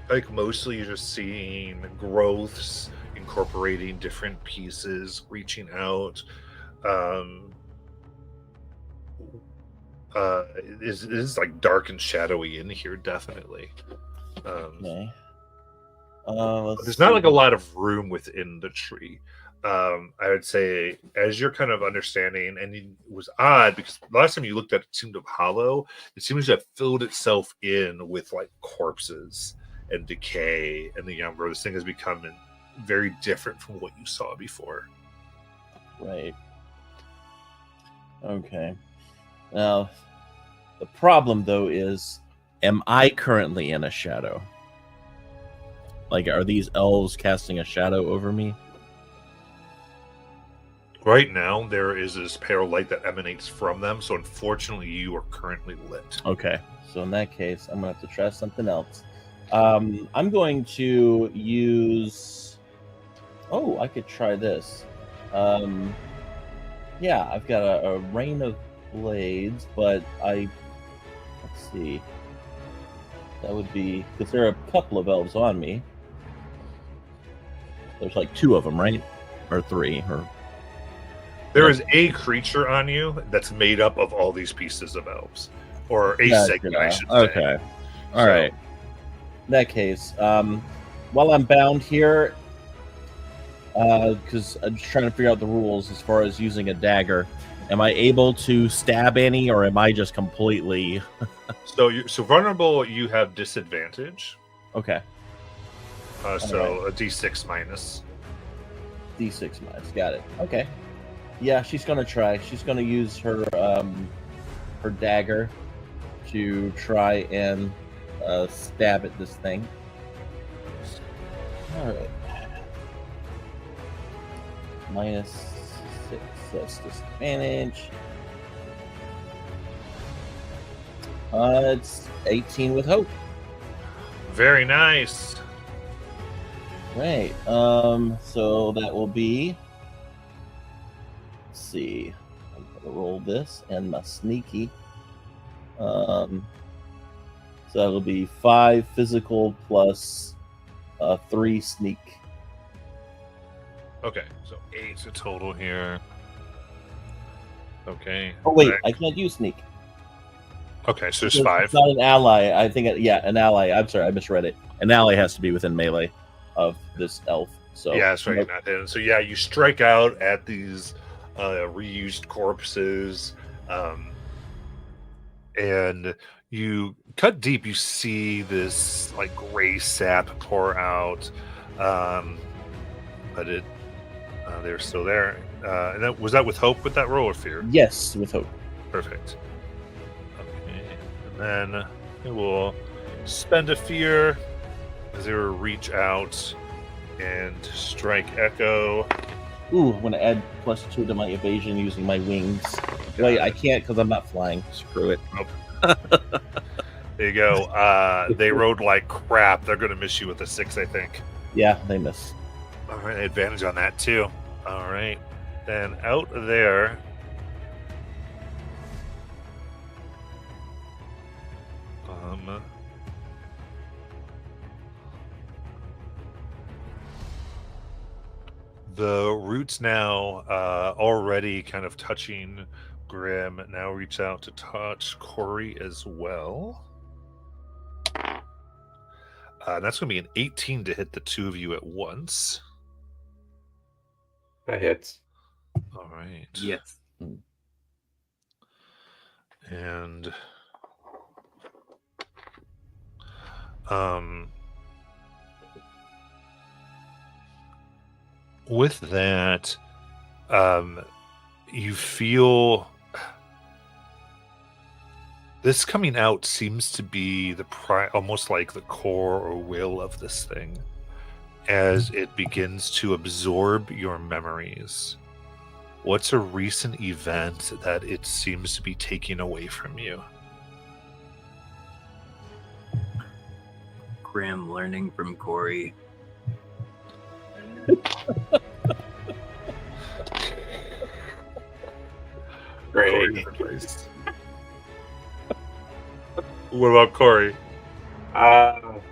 like mostly you're just seeing growths incorporating different pieces, reaching out. It is like dark and shadowy in here, definitely. Okay. There's not like a lot of room within the tree. I would say, as you're kind of understanding, and it was odd because the last time you looked at it, it seemed hollow. It seems to have filled itself in with like corpses and decay, and the Umbra. This thing has become very different from what you saw before. Right. Okay. Now, the problem though is, am I currently in a shadow? Like, are these elves casting a shadow over me? Right now, there is this pale light that emanates from them, so unfortunately, you are currently lit. Okay, so in that case, I'm going to have to try something else. I'm going to use... Oh, I could try this. Yeah, I've got a rain of blades, but let's see. That would be... Because there are a couple of elves on me. There's like 2 of them, right? Or 3, or There is a creature on you that's made up of all these pieces of elves, or a segment, I should say. Okay. All right. In that case, while I'm bound here, because I'm just trying to figure out the rules as far as using a dagger, am I able to stab any, or am I just completely? So vulnerable, you have disadvantage. Okay. So a D6 minus. D6 minus. Got it. Okay. Yeah, she's gonna try. She's gonna use her dagger to try and stab at this thing. All right. -6. That's disadvantage. It's 18 with hope. Very nice. Right. So that will be. Let's see. I'm gonna roll this and my sneaky. So that'll be 5 physical plus 3 sneak. Okay, so 8 total here. Okay. Oh wait, I can't use sneak. Okay, so there's Because 5. It's not an ally. I think. An ally. I'm sorry, I misread it. An ally has to be within melee of this elf. So Yeah, that's right. nope. Not hidden. So yeah, you strike out at these reused corpses, and you cut deep. You see this like gray sap pour out, but they're still there. And that was that with hope with that roll or fear? Yes, with hope. Perfect. Okay, and then it will spend a fear as they will reach out and strike Echo. Ooh, I'm gonna add +2 to my evasion using my wings. Wait, I can't because I'm not flying. Screw it. There you go. They rode like crap. They're going to miss you with a 6, I think. Yeah, they miss. All right, advantage on that too. All right, then out there. The roots now already kind of touching Grim now reach out to touch Corey as well. That's going to be an 18 to hit the 2 of you at once. That hits. All right. Yes. And with that, you feel this coming out seems to be the almost like the core or will of this thing as it begins to absorb your memories. What's a recent event that it seems to be taking away from you? Graham learning from Corey. Great. What about Corey? Gosh,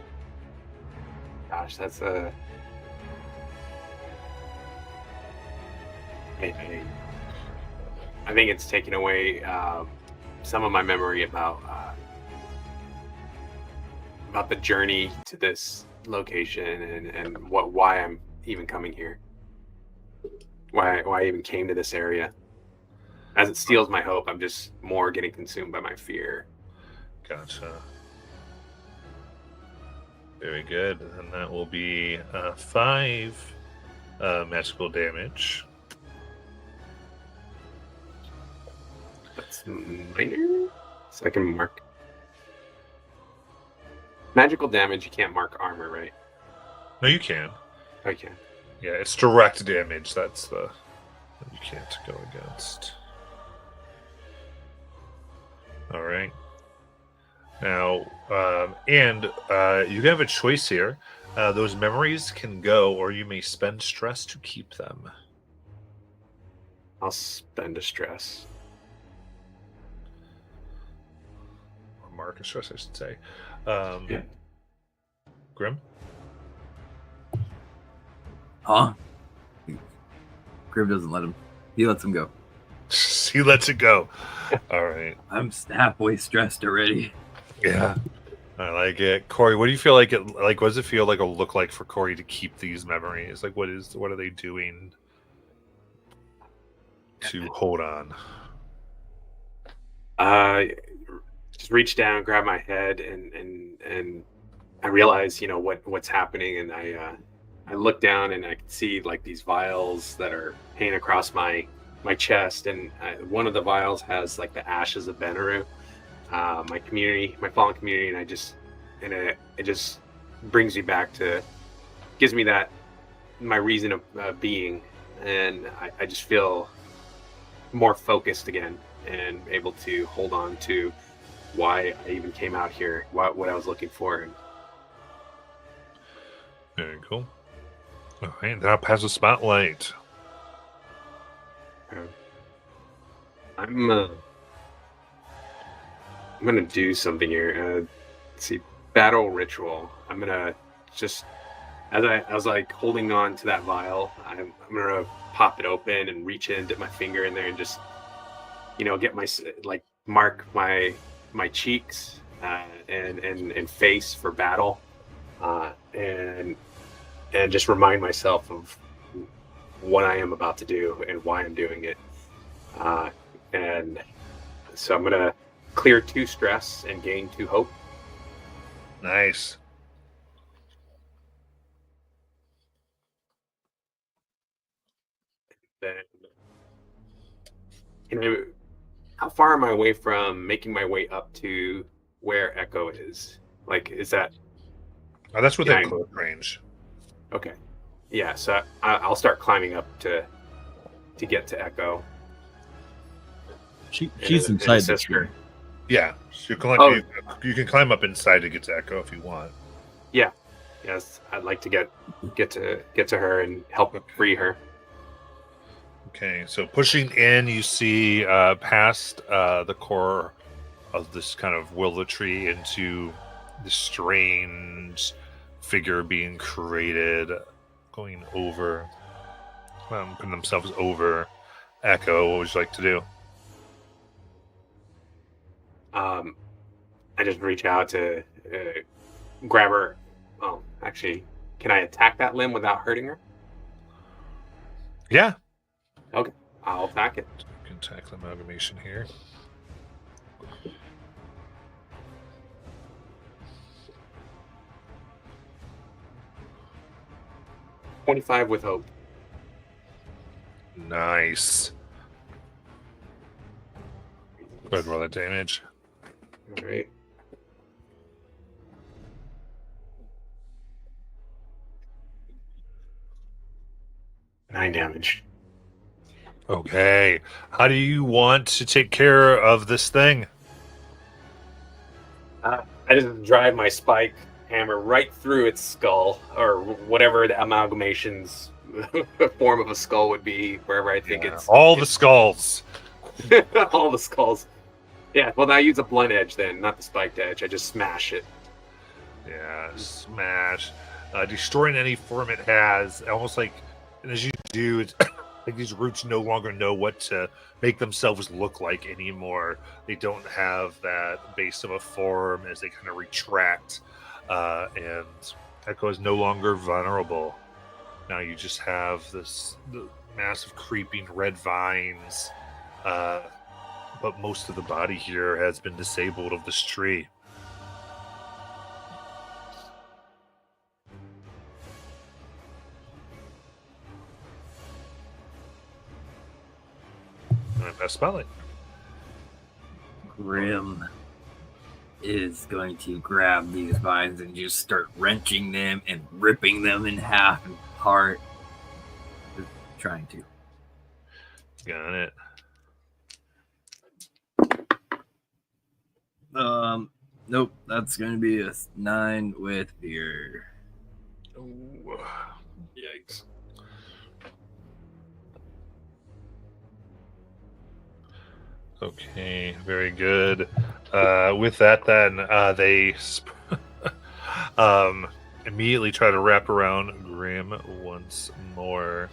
that's a. I think it's taken away some of my memory about the journey to this location and why I'm even coming here. Why I even came to this area. As it steals my hope, I'm just more getting consumed by my fear. Gotcha. Very good. And that will be 5 magical damage. That's minor? So I can mark. Magical damage, you can't mark armor, right? No, you can. I can. Yeah, it's direct damage. That's the you can't go against. All right. Now, you have a choice here. Those memories can go, or you may spend stress to keep them. I'll spend a stress. Or mark a stress, I should say. Yeah. Grim? Huh? Grim doesn't let him. He lets him go. He lets it go. All right. I'm halfway stressed already. Yeah. I like it. Corey, what do you feel like what does it feel like it'll look like for Corey to keep these memories? Like what are they doing to hold on? Just reach down, grab my head, and I realize, what's happening, and I look down and I can see like these vials that are hanging across my chest, and one of the vials has like the ashes of Benaru, my fallen community, and it just brings me back to, gives me that my reason of being, and I just feel more focused again and able to hold on to why I even came out here, what I was looking for. Very cool. All right, now pass the spotlight. I'm gonna do something here. Let's see, battle ritual. I'm gonna just, as I was like holding on to that vial, I'm gonna pop it open and reach in, dip my finger in there, and just get my mark my cheeks and face for battle, and just remind myself of what I am about to do and why I'm doing it. And so I'm gonna clear 2 stress and gain 2 hope. Nice. Then, how far am I away from making my way up to where Echo is? Like, is that? Oh, that's within Yeah, close range. Okay. Yeah, so I'll start climbing up to get to Echo. She's and inside the assist tree. her. Yeah, so you can climb up inside to get to Echo if you want. Yeah. Yes, I'd like to get to her and help free her. Okay, so pushing in, you see past the core of this kind of willow tree into this strange figure being created, going over, putting themselves over Echo. What would you like to do? I just reach out to grab her. Oh, actually, can I attack that limb without hurting her? Yeah, Okay, I'll attack it. you can tackle amalgamation here. $25 with hope. Nice. Go ahead and roll that damage. All right. Nine damage. Okay. How do you want to take care of this thing? I just drive my spike hammer right through its skull, or whatever the amalgamation's form of a skull would be, wherever I think it's the skulls. all the skulls. Yeah, well, I use a blunt edge then, not the spiked edge. I just smash it. Yeah, smash. Destroying any form it has, almost like, and as you do, it's like these roots no longer know what to make themselves look like anymore. They don't have that base of a form as they kind of retract, and Echo is no longer vulnerable. Now you just have the massive creeping red vines, but most of the body here has been disabled of this tree. Best spotlight. Grim is going to grab these vines and just start wrenching them and ripping them in half and apart. Just trying to. Got it. Nope. That's going to be a 9 with fear. Ooh. Yikes. Okay, very good. With that, then they, immediately try to wrap around Grim once more.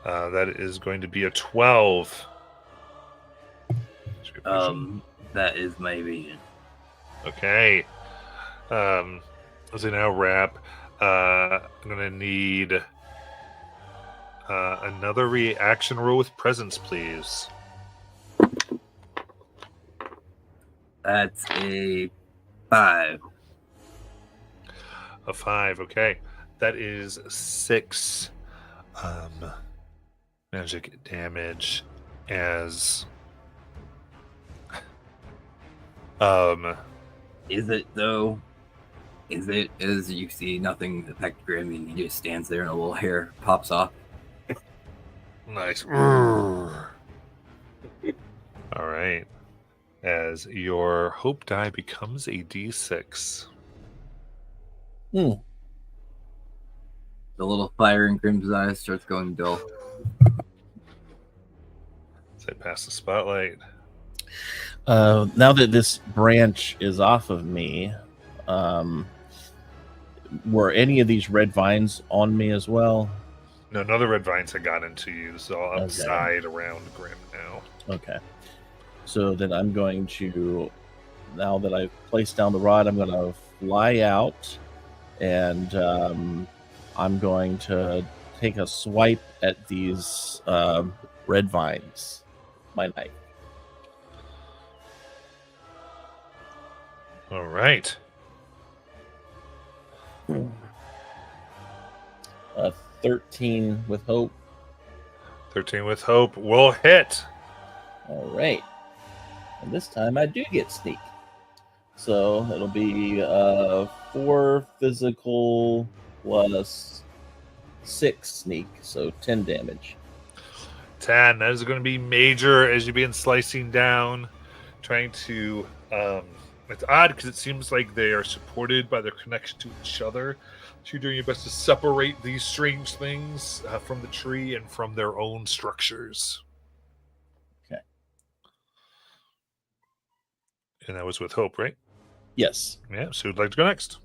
And that is going to be a 12. That is my vision. Okay. As I now wrap, I'm going to need another reaction roll with presence, please. That's a 5. A 5, okay. That is 6 magic damage as Is it though? Is it as you see nothing affect Grim and he just stands there and a little hair pops off? nice. All right. As your hope die becomes a d6. The little fire in Grim's eyes starts going dull. As I pass the spotlight. Now that this branch is off of me, were any of these red vines on me as well? No, none of the red vines have gotten into you. So outside around Grim now. Okay. So then I'm going to, now that I've placed down the rod, I'm going to fly out and I'm going to take a swipe at these red vines. My knife. All right. 13 with hope. 13 with hope will hit. All right. And this time I do get sneak. So it'll be 4 physical plus 6 sneak. So 10 damage. 10. That is going to be major as you begin slicing down, trying to. It's odd because it seems like they are supported by their connection to each other. So you're doing your best to separate these strange things from the tree and from their own structures. Okay. And that was with hope, right? Yes. Yeah. So who'd like to go next?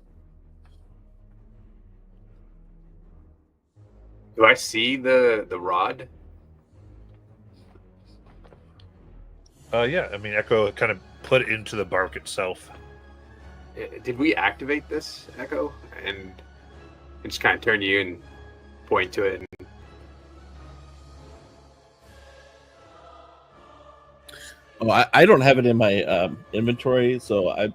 Do I see the rod? Yeah. I mean, Echo kind of put it into the bark itself. Did we activate this, Echo? And just kind of turn to you and point to it. Oh, I don't have it in my inventory, so I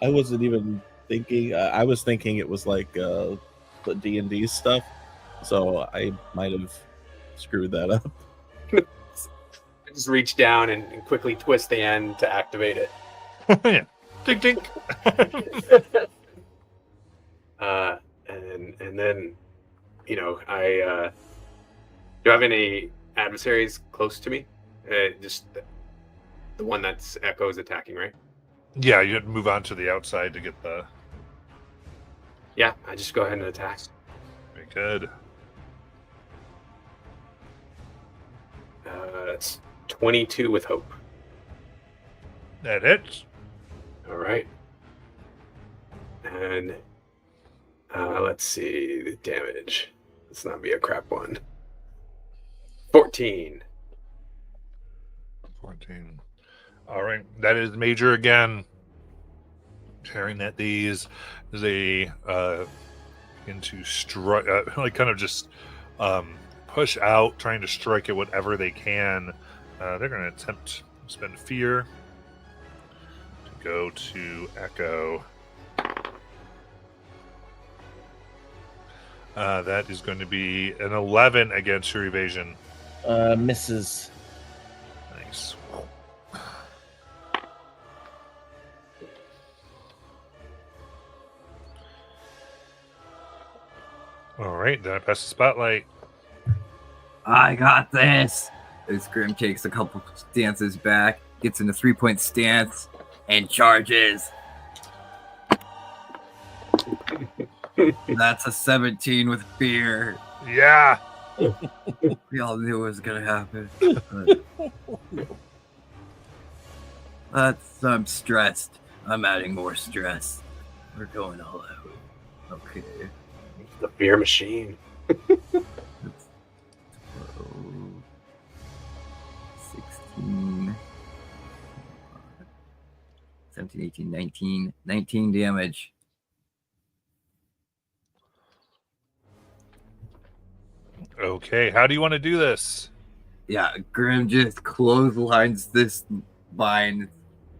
wasn't even thinking. I was thinking it was like the D&D stuff, so I might have screwed that up. I just reach down and quickly twist the end to activate it. Yeah. Dink, dink. And then, I do I have any adversaries close to me? Just the one that's Echo is attacking, right? Yeah, you have to move on to the outside to get the. Yeah, I just go ahead and attack. Very good. It's 22 with hope. That hits. All right. And let's see the damage. Let's not be a crap one. 14. 14. All right. That is major again. Sharing that these is a into strike, like kind of just push out, trying to strike at whatever they can. They're going to attempt to spend fear to go to Echo. That is going to be an 11 against your evasion. Misses. Nice. All right, then I pass the spotlight. I got this. As Grim takes a couple stances back, gets in a 3-point stance, and charges. That's a 17 with fear. Yeah. We all knew it was gonna happen. I'm stressed. I'm adding more stress. We're going all out. Okay. The beer machine. 16, 17, 18, 19. 19 damage. Okay, how do you want to do this? Yeah, Grim just clotheslines this vine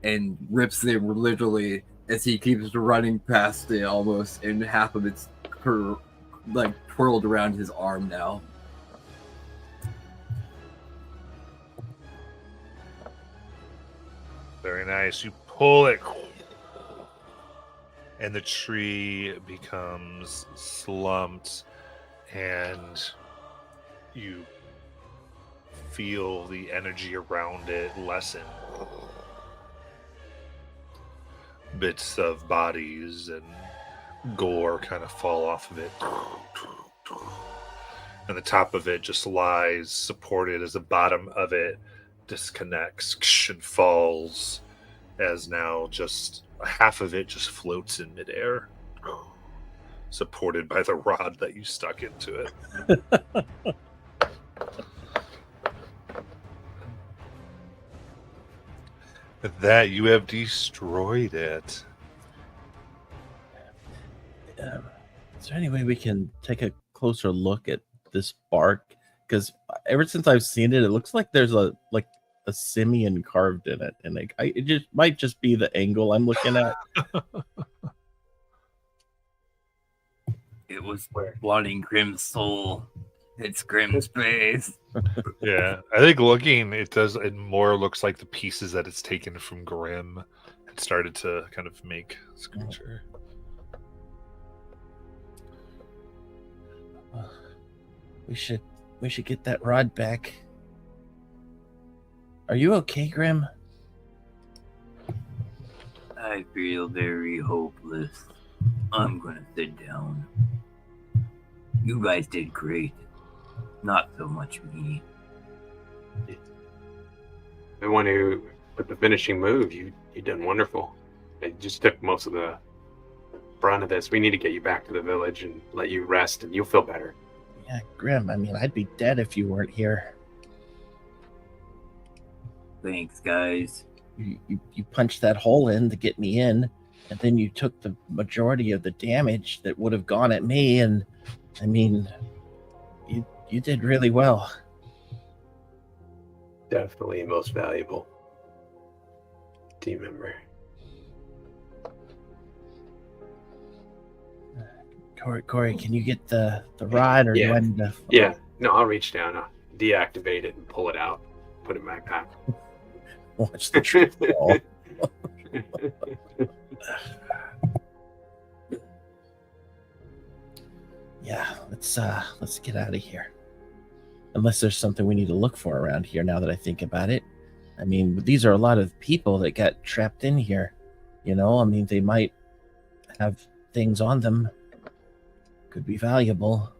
and rips it literally as he keeps running past it almost, and half of it's twirled around his arm now. Very nice. You pull it, and the tree becomes slumped, and you feel the energy around it lessen. Bits of bodies and gore kind of fall off of it. And the top of it just lies supported as the bottom of it disconnects and falls, as now just half of it just floats in midair, supported by the rod that you stuck into it. With that, you have destroyed it. Is there any way we can take a closer look at this bark? Because ever since I've seen it, it looks like there's a simian carved in it, and it just might just be the angle I'm looking at. It was wanting Grim's soul. It's Grim's face. Yeah, I think it more looks like the pieces that it's taken from Grim and started to kind of make this creature. We should get that rod back. Are you okay, Grim? I feel very hopeless. I'm gonna sit down. You guys did great. Not so much me. The one who put the finishing move, you done wonderful. It just took most of the brunt of this. We need to get you back to the village and let you rest, and you'll feel better. Yeah, Grim. I mean, I'd be dead if you weren't here. Thanks, guys. You punched that hole in to get me in, and then you took the majority of the damage that would have gone at me, and I mean, you did really well. Definitely most valuable team member. Corey, can you get the rod, or do I need to? Yeah, no, I'll reach down, I'll deactivate it, and pull it out, put it in my pack. Watch the tree fall. Yeah, let's get out of here. Unless there's something we need to look for around here. Now that I think about it, I mean, these are a lot of people that got trapped in here. You know, I mean, they might have things on them. Could be valuable.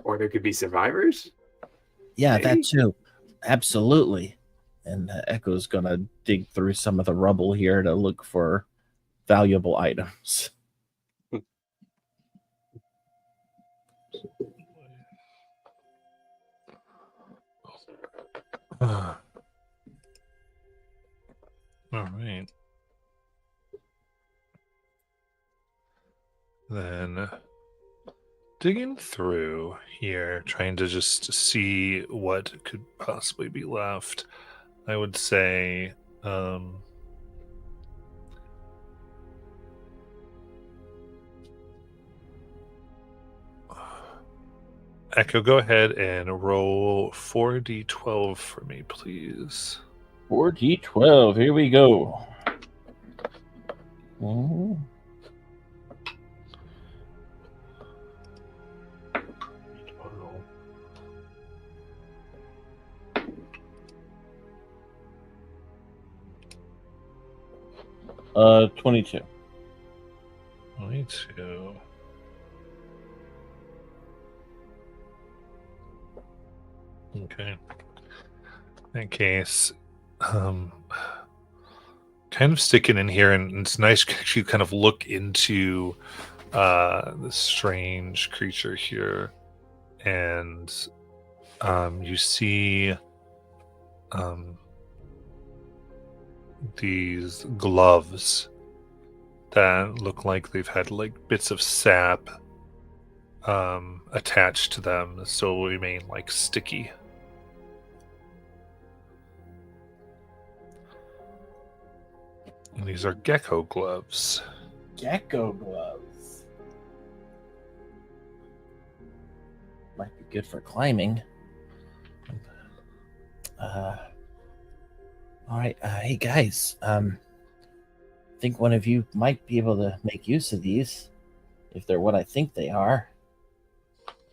Or there could be survivors. Yeah, Maybe. that too. Absolutely. And Echo's gonna dig through some of the rubble here to look for valuable items. All right. Then digging through here, trying to just see what could possibly be left. I would say Echo, go ahead and roll 4d12 for me, please. 4d12, here we go. Mhm. 22. 22. Okay. In that case, kind of sticking in here, and it's nice to actually kind of look into this strange creature here, and you see these gloves that look like they've had like bits of sap attached to them that still remain like sticky. And these are gecko gloves. Gecko gloves. Might be good for climbing. All right. Hey, guys. I think one of you might be able to make use of these if they're what I think they are.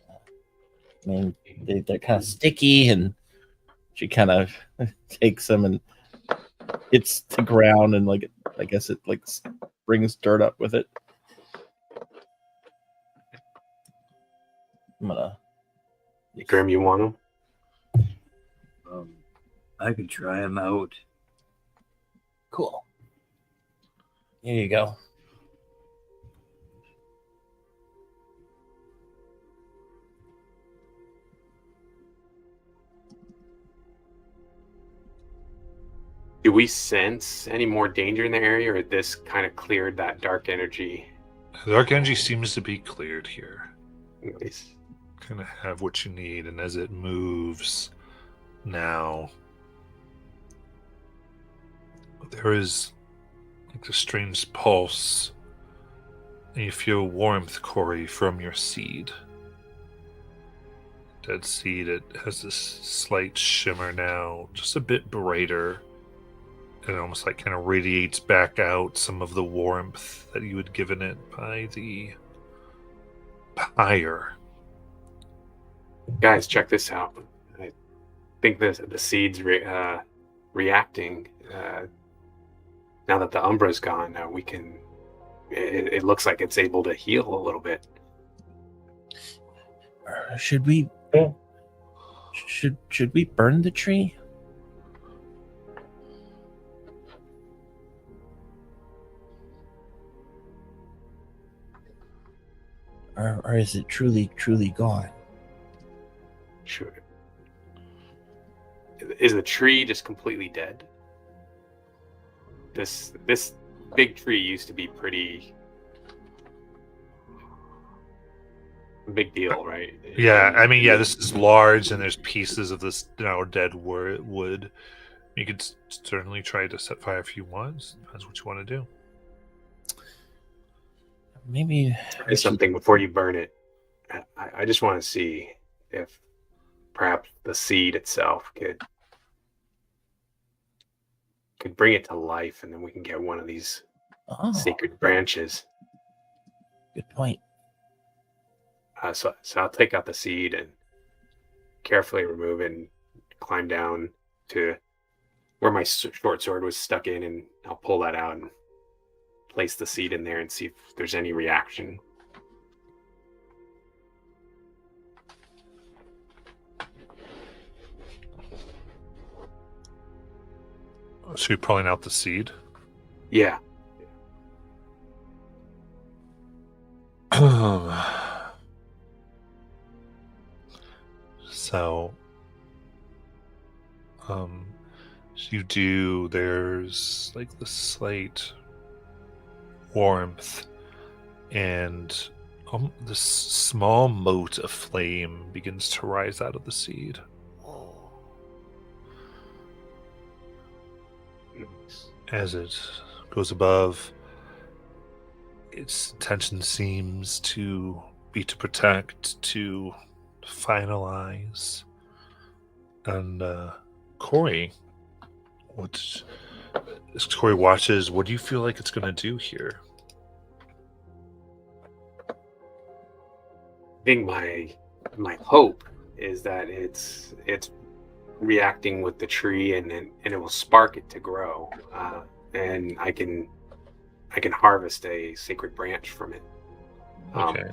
I mean, they're kind of sticky, and she kind of takes them and hits the ground, and like I guess it like brings dirt up with it. I'm gonna. Grim, you want them? I could try them out. Cool. Here you go. Do we sense any more danger in the area, or this kind of cleared that dark energy? The dark energy seems to be cleared here. Nice. Kind of have what you need, and as it moves now, there is like a strange pulse, and you feel warmth, Corey, from your seed. Dead seed, it has this slight shimmer now, just a bit brighter, and almost like kind of radiates back out some of the warmth that you had given it by the pyre. Guys, check this out. I think the seed's reacting. Now that the Umbra's gone, we can. It looks like it's able to heal a little bit. Should we? Should we burn the tree? Or is it truly gone? Sure. Is the tree just completely dead? This big tree used to be pretty big deal, right? Yeah, I mean, yeah, this is large, and there's pieces of this now dead wood. You could certainly try to set fire if you want. Depends what you want to do. Maybe Try something before you burn it. I just want to see if perhaps the seed itself could bring it to life, and then we can get one of these sacred branches. Good point. So I'll take out the seed and carefully remove it and climb down to where my short sword was stuck in, and I'll pull that out and place the seed in there and see if there's any reaction. So you're pulling out the seed? Yeah. So you do, there's like the slight warmth, and this small mote of flame begins to rise out of the seed. As it goes above, its intention seems to be to protect, to finalize. And Corey, as Corey watches, what do you feel like it's going to do here? I think my hope is that it's reacting with the tree, and it will spark it to grow, and I can harvest a sacred branch from it. Okay.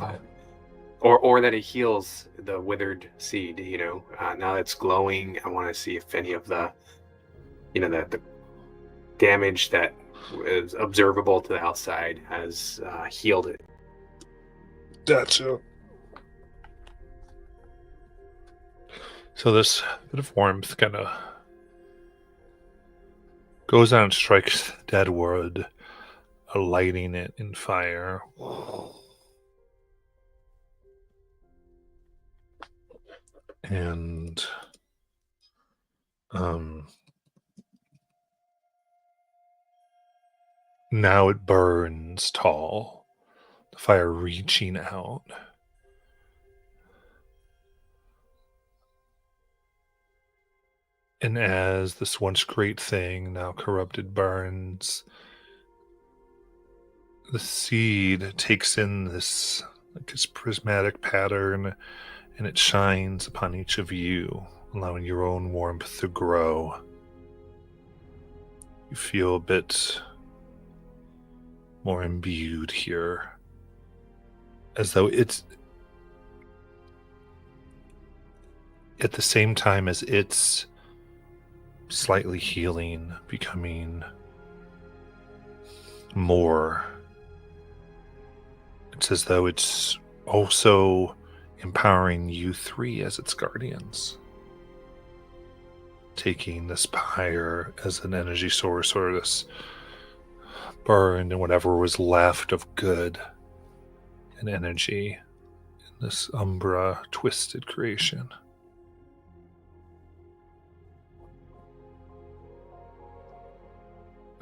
Or that it heals the withered seed. Now that it's glowing, I want to see if any of the the damage that is observable to the outside has healed it. Gotcha. So this bit of warmth kind of goes out and strikes dead wood, lighting it in fire. And now it burns tall, the fire reaching out. And as this once great thing, now corrupted, burns, the seed takes in this prismatic pattern, and it shines upon each of you, allowing your own warmth to grow. You feel a bit more imbued here, as though it's at the same time as it's slightly healing, becoming more. It's as though it's also empowering you three as its guardians, taking this pyre as an energy source, or this burn and whatever was left of good and energy in this Umbra twisted creation.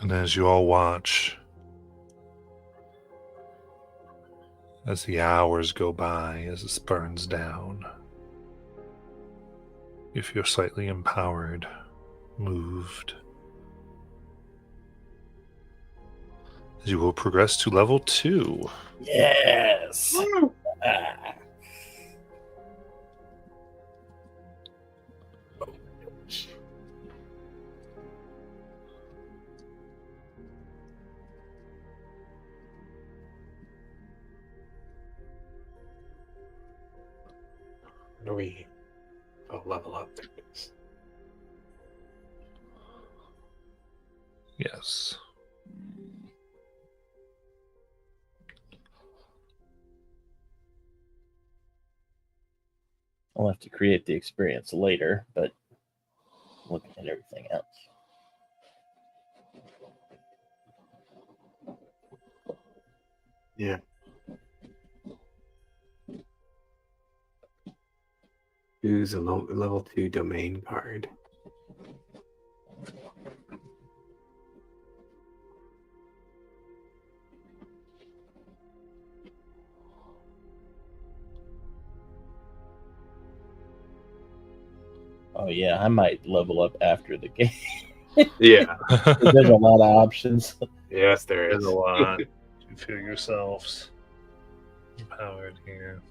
And as you all watch, as the hours go by, as this burns down, you feel slightly empowered, moved. As you will progress to level 2. Yes. Ah. Where do we level up? Yes. I'll have to create the experience later, but looking at everything else. Yeah. Choose a level 2 domain card. Oh yeah, I might level up after the game. Yeah. There's a lot of options. Yes, there There's is. a lot. You feel yourselves empowered here.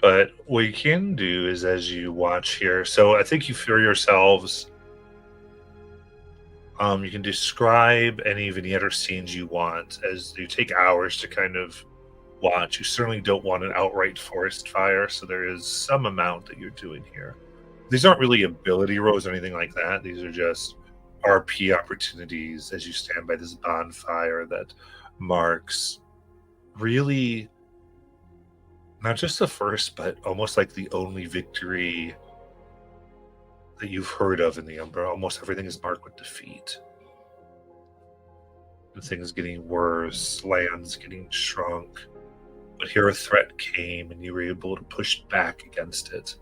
But what you can do is, as you watch here, so I think you feel yourselves, you can describe any vignette or scenes you want as you take hours to kind of watch. You certainly don't want an outright forest fire, so there is some amount that you're doing here. These aren't really ability rolls or anything like that. These are just RP opportunities as you stand by this bonfire that marks really not just the first, but almost like the only victory that you've heard of in the Umbra. Almost everything is marked with defeat. And things getting worse, lands getting shrunk. But here a threat came and you were able to push back against it.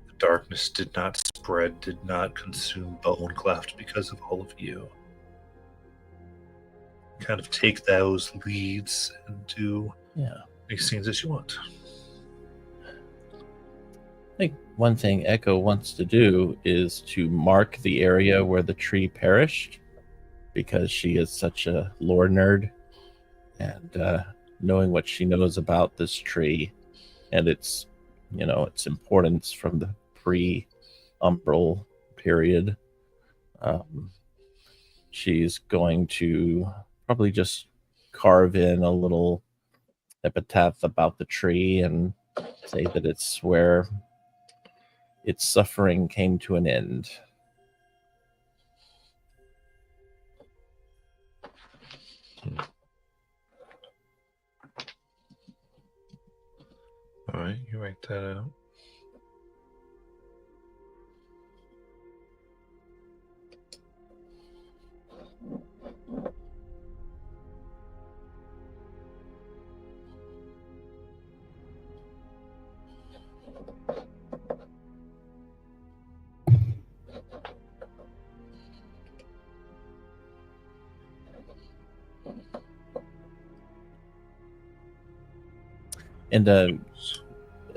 The darkness did not spread, did not consume Bone Cleft because of all of you. Kind of take those leads and do these scenes as you want. I think one thing Echo wants to do is to mark the area where the tree perished, because she is such a lore nerd, and knowing what she knows about this tree and its, its importance from the pre-umbral period, she's going to probably just carve in a little epitaph about the tree and say that it's where its suffering came to an end. All right, you write that out. And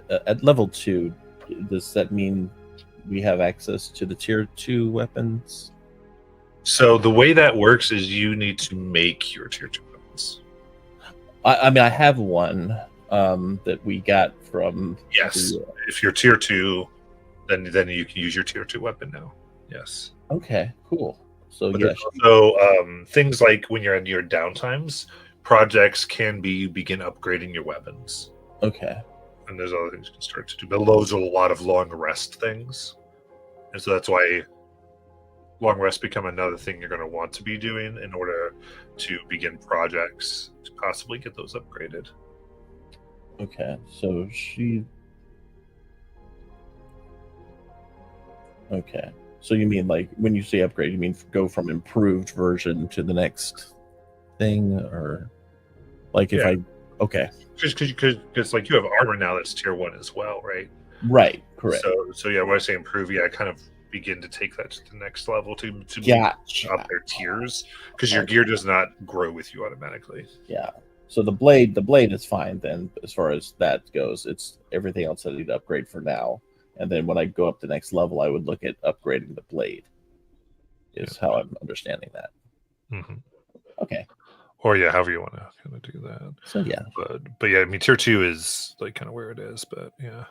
at level 2, does that mean we have access to the tier 2 weapons? So the way that works is you need to make your tier 2 weapons. I mean, I have one that we got from. Yes. If you're tier 2, then you can use your tier 2 weapon now. Yes. Okay, cool. So But yes. there's also things like when you're in your downtimes, projects can begin upgrading your weapons. Okay. And there's other things you can start to do. But those are a lot of long rest things. And so that's why long rests become another thing you're going to want to be doing in order to begin projects to possibly get those upgraded. Okay, so she. Okay, so you mean like when you say upgrade, you mean go from improved version to the next thing, or like if I. Okay. Because like you have armor now that's tier 1 as well, right? Right. Correct. So yeah, when I say improve, yeah, kind of begin to take that to the next level to Gotcha. up their tiers, because your gear does not grow with you automatically. Yeah. So the blade is fine then, as far as that goes. It's everything else I need to upgrade for now, and then when I go up the next level, I would look at upgrading the blade. Is how I'm understanding that. Mm-hmm. Okay. Or yeah, however you want to kind of do that. So yeah, but yeah, I mean tier 2 is like kind of where it is, but yeah.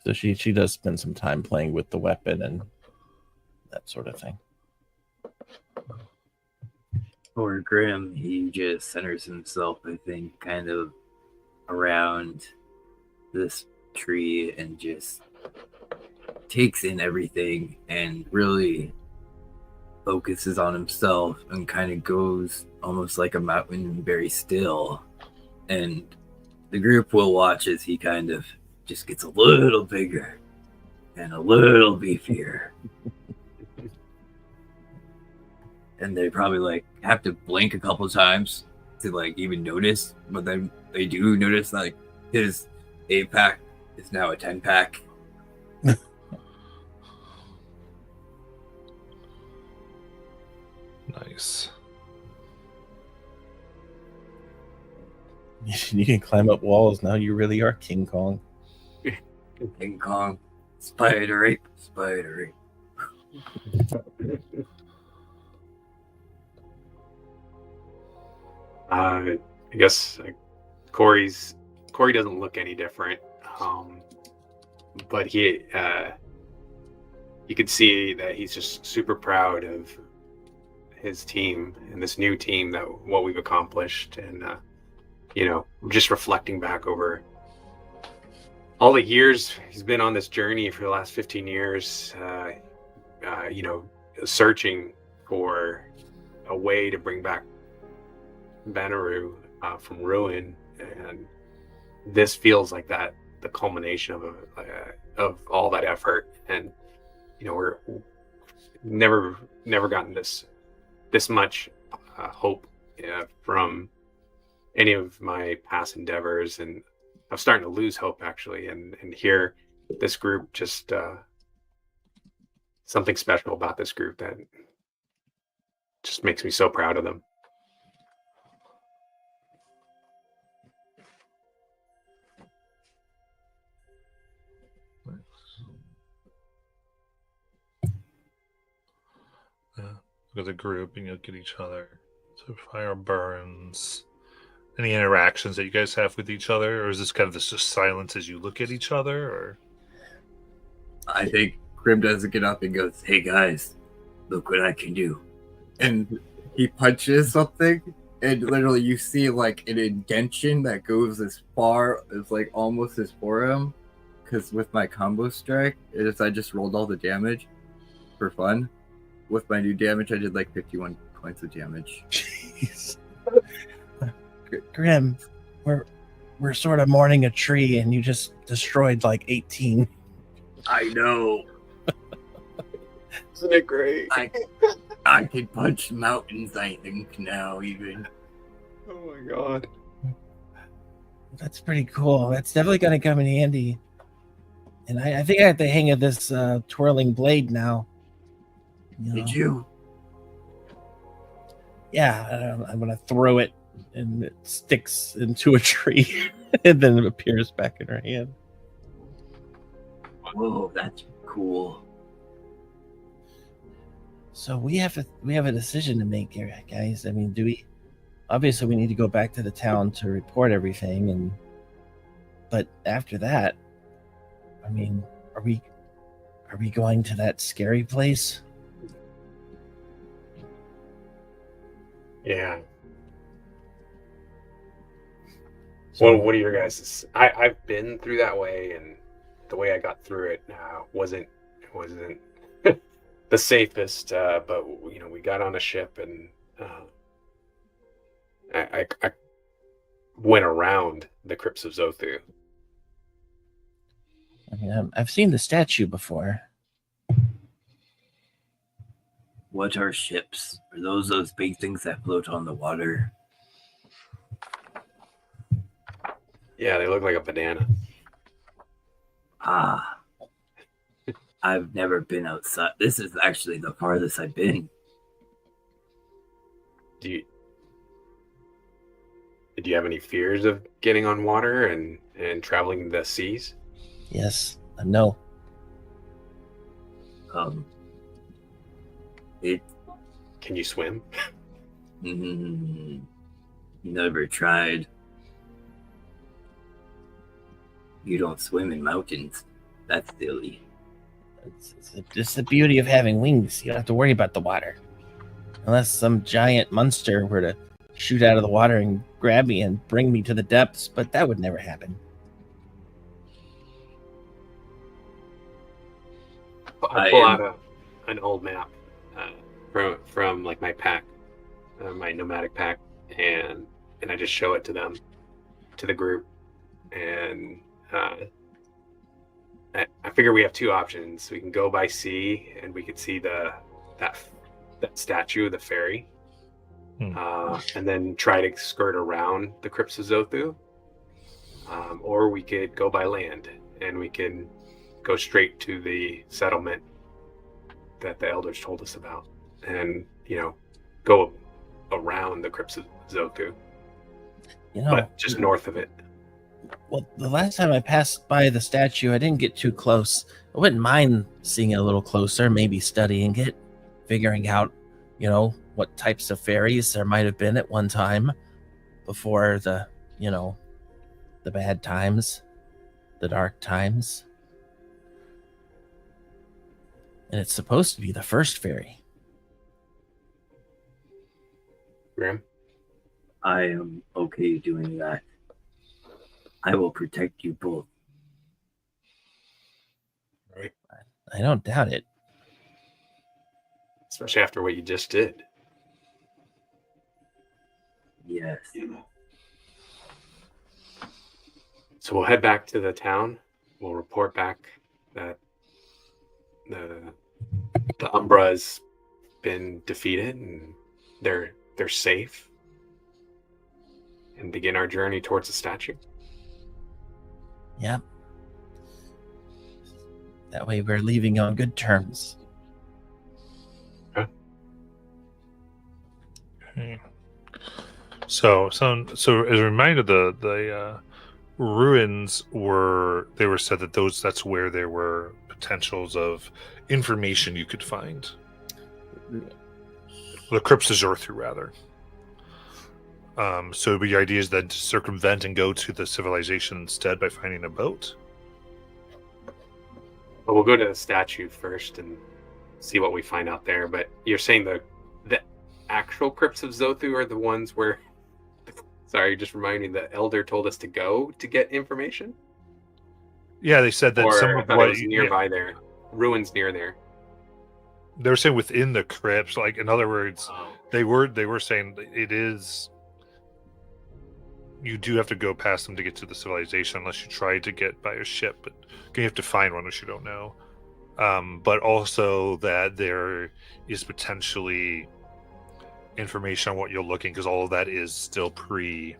So she does spend some time playing with the weapon and that sort of thing. For Grim, he just centers himself, I think, kind of around this tree and just takes in everything and really focuses on himself and kind of goes almost like a mountain, very still. And the group will watch as he kind of just gets a little bigger and a little beefier. And they probably like have to blink a couple of times to like even notice, but then they do notice like his 8-pack is now a 10-pack. Nice. You can climb up walls now. You really are King Kong. King Kong, spider ape. I guess Corey doesn't look any different, but he you could see that he's just super proud of his team and this new team, that what we've accomplished, and just reflecting back over all the years he's been on this journey for the last 15 years, searching for a way to bring back Banaru from ruin, and this feels like that, the culmination of all that effort. And we're never gotten this much hope from any of my past endeavors, and I'm starting to lose hope actually. And here, this group, just something special about this group that just makes me so proud of them. Look at the group and you look at each other. So fire burns. Any interactions that you guys have with each other, or is this kind of just silence as you look at each other? Or I think Grim doesn't get up and goes, "Hey guys, look what I can do," and he punches something, and literally you see like an indentation that goes as far as like almost his forearm. Because with my combo strike, I just rolled all the damage for fun. With my new damage, I did like 51 points of damage. Jeez. Grim, we're sort of mourning a tree, and you just destroyed like 18. I know. Isn't it great? I can punch mountains, I think, now, even. Oh my god. That's pretty cool. That's definitely going to come in handy. And I think I have the hang of this twirling blade now. Did you? Yeah, I'm going to throw it, and it sticks into a tree, and then it appears back in her hand. Whoa, that's cool. So we have a decision to make here, guys. I mean, obviously we need to go back to the town to report everything, but after that, I mean, are we going to that scary place? Yeah. So, Well, what are your guys'? I've been through that way, and the way I got through it wasn't the safest. But we got on a ship, and I went around the crypts of Zothu. I mean, I've seen the statue before. What are ships? Are those big things that float on the water? Yeah, they look like a banana. Ah. I've never been outside. This is actually the farthest I've been. Do you have any fears of getting on water and traveling the seas? Yes, no. Can you swim? Never tried. You don't swim in mountains. That's silly. It's the beauty of having wings. You don't have to worry about the water. Unless some giant monster were to shoot out of the water and grab me and bring me to the depths, but that would never happen. I pull out an old map from like my pack, my nomadic pack, and I just show it to them, to the group, and I figure we have two options. We can go by sea, and we could see that statue of the fairy, and then try to skirt around the crypts of Zothu, or we could go by land, and we can go straight to the settlement that the elders told us about, and go around the crypts of Zothu, but just north of it. Well, the last time I passed by the statue, I didn't get too close. I wouldn't mind seeing it a little closer, maybe studying it, figuring out, what types of fairies there might have been at one time before the bad times, the dark times. And it's supposed to be the first fairy. Graham? I am okay doing that. I will protect you both. Right. I don't doubt it. Especially after what you just did. Yes. So we'll head back to the town. We'll report back that the Umbra's been defeated and they're safe, and begin our journey towards the statue. Yep. That way we're leaving on good terms. Okay. So as a reminder, the ruins were said that that's where there were potentials of information you could find. The crypts of Zorthu, rather. So the idea is then to circumvent and go to the civilization instead by finding a boat. But we'll go to the statue first and see what we find out there. But you're saying the actual crypts of Zothu are the ones where, sorry, just reminding me, the elder told us to go to get information? Yeah, they said that or some I of thought what it was nearby there. Ruins near there. they were saying within the crypts, like in other words, They were saying that it is. You do have to go past them to get to the civilization, unless you try to get by a ship. But you have to find one, which you don't know. But also that there is potentially information on what you're looking, because all of that is still pre-Umbra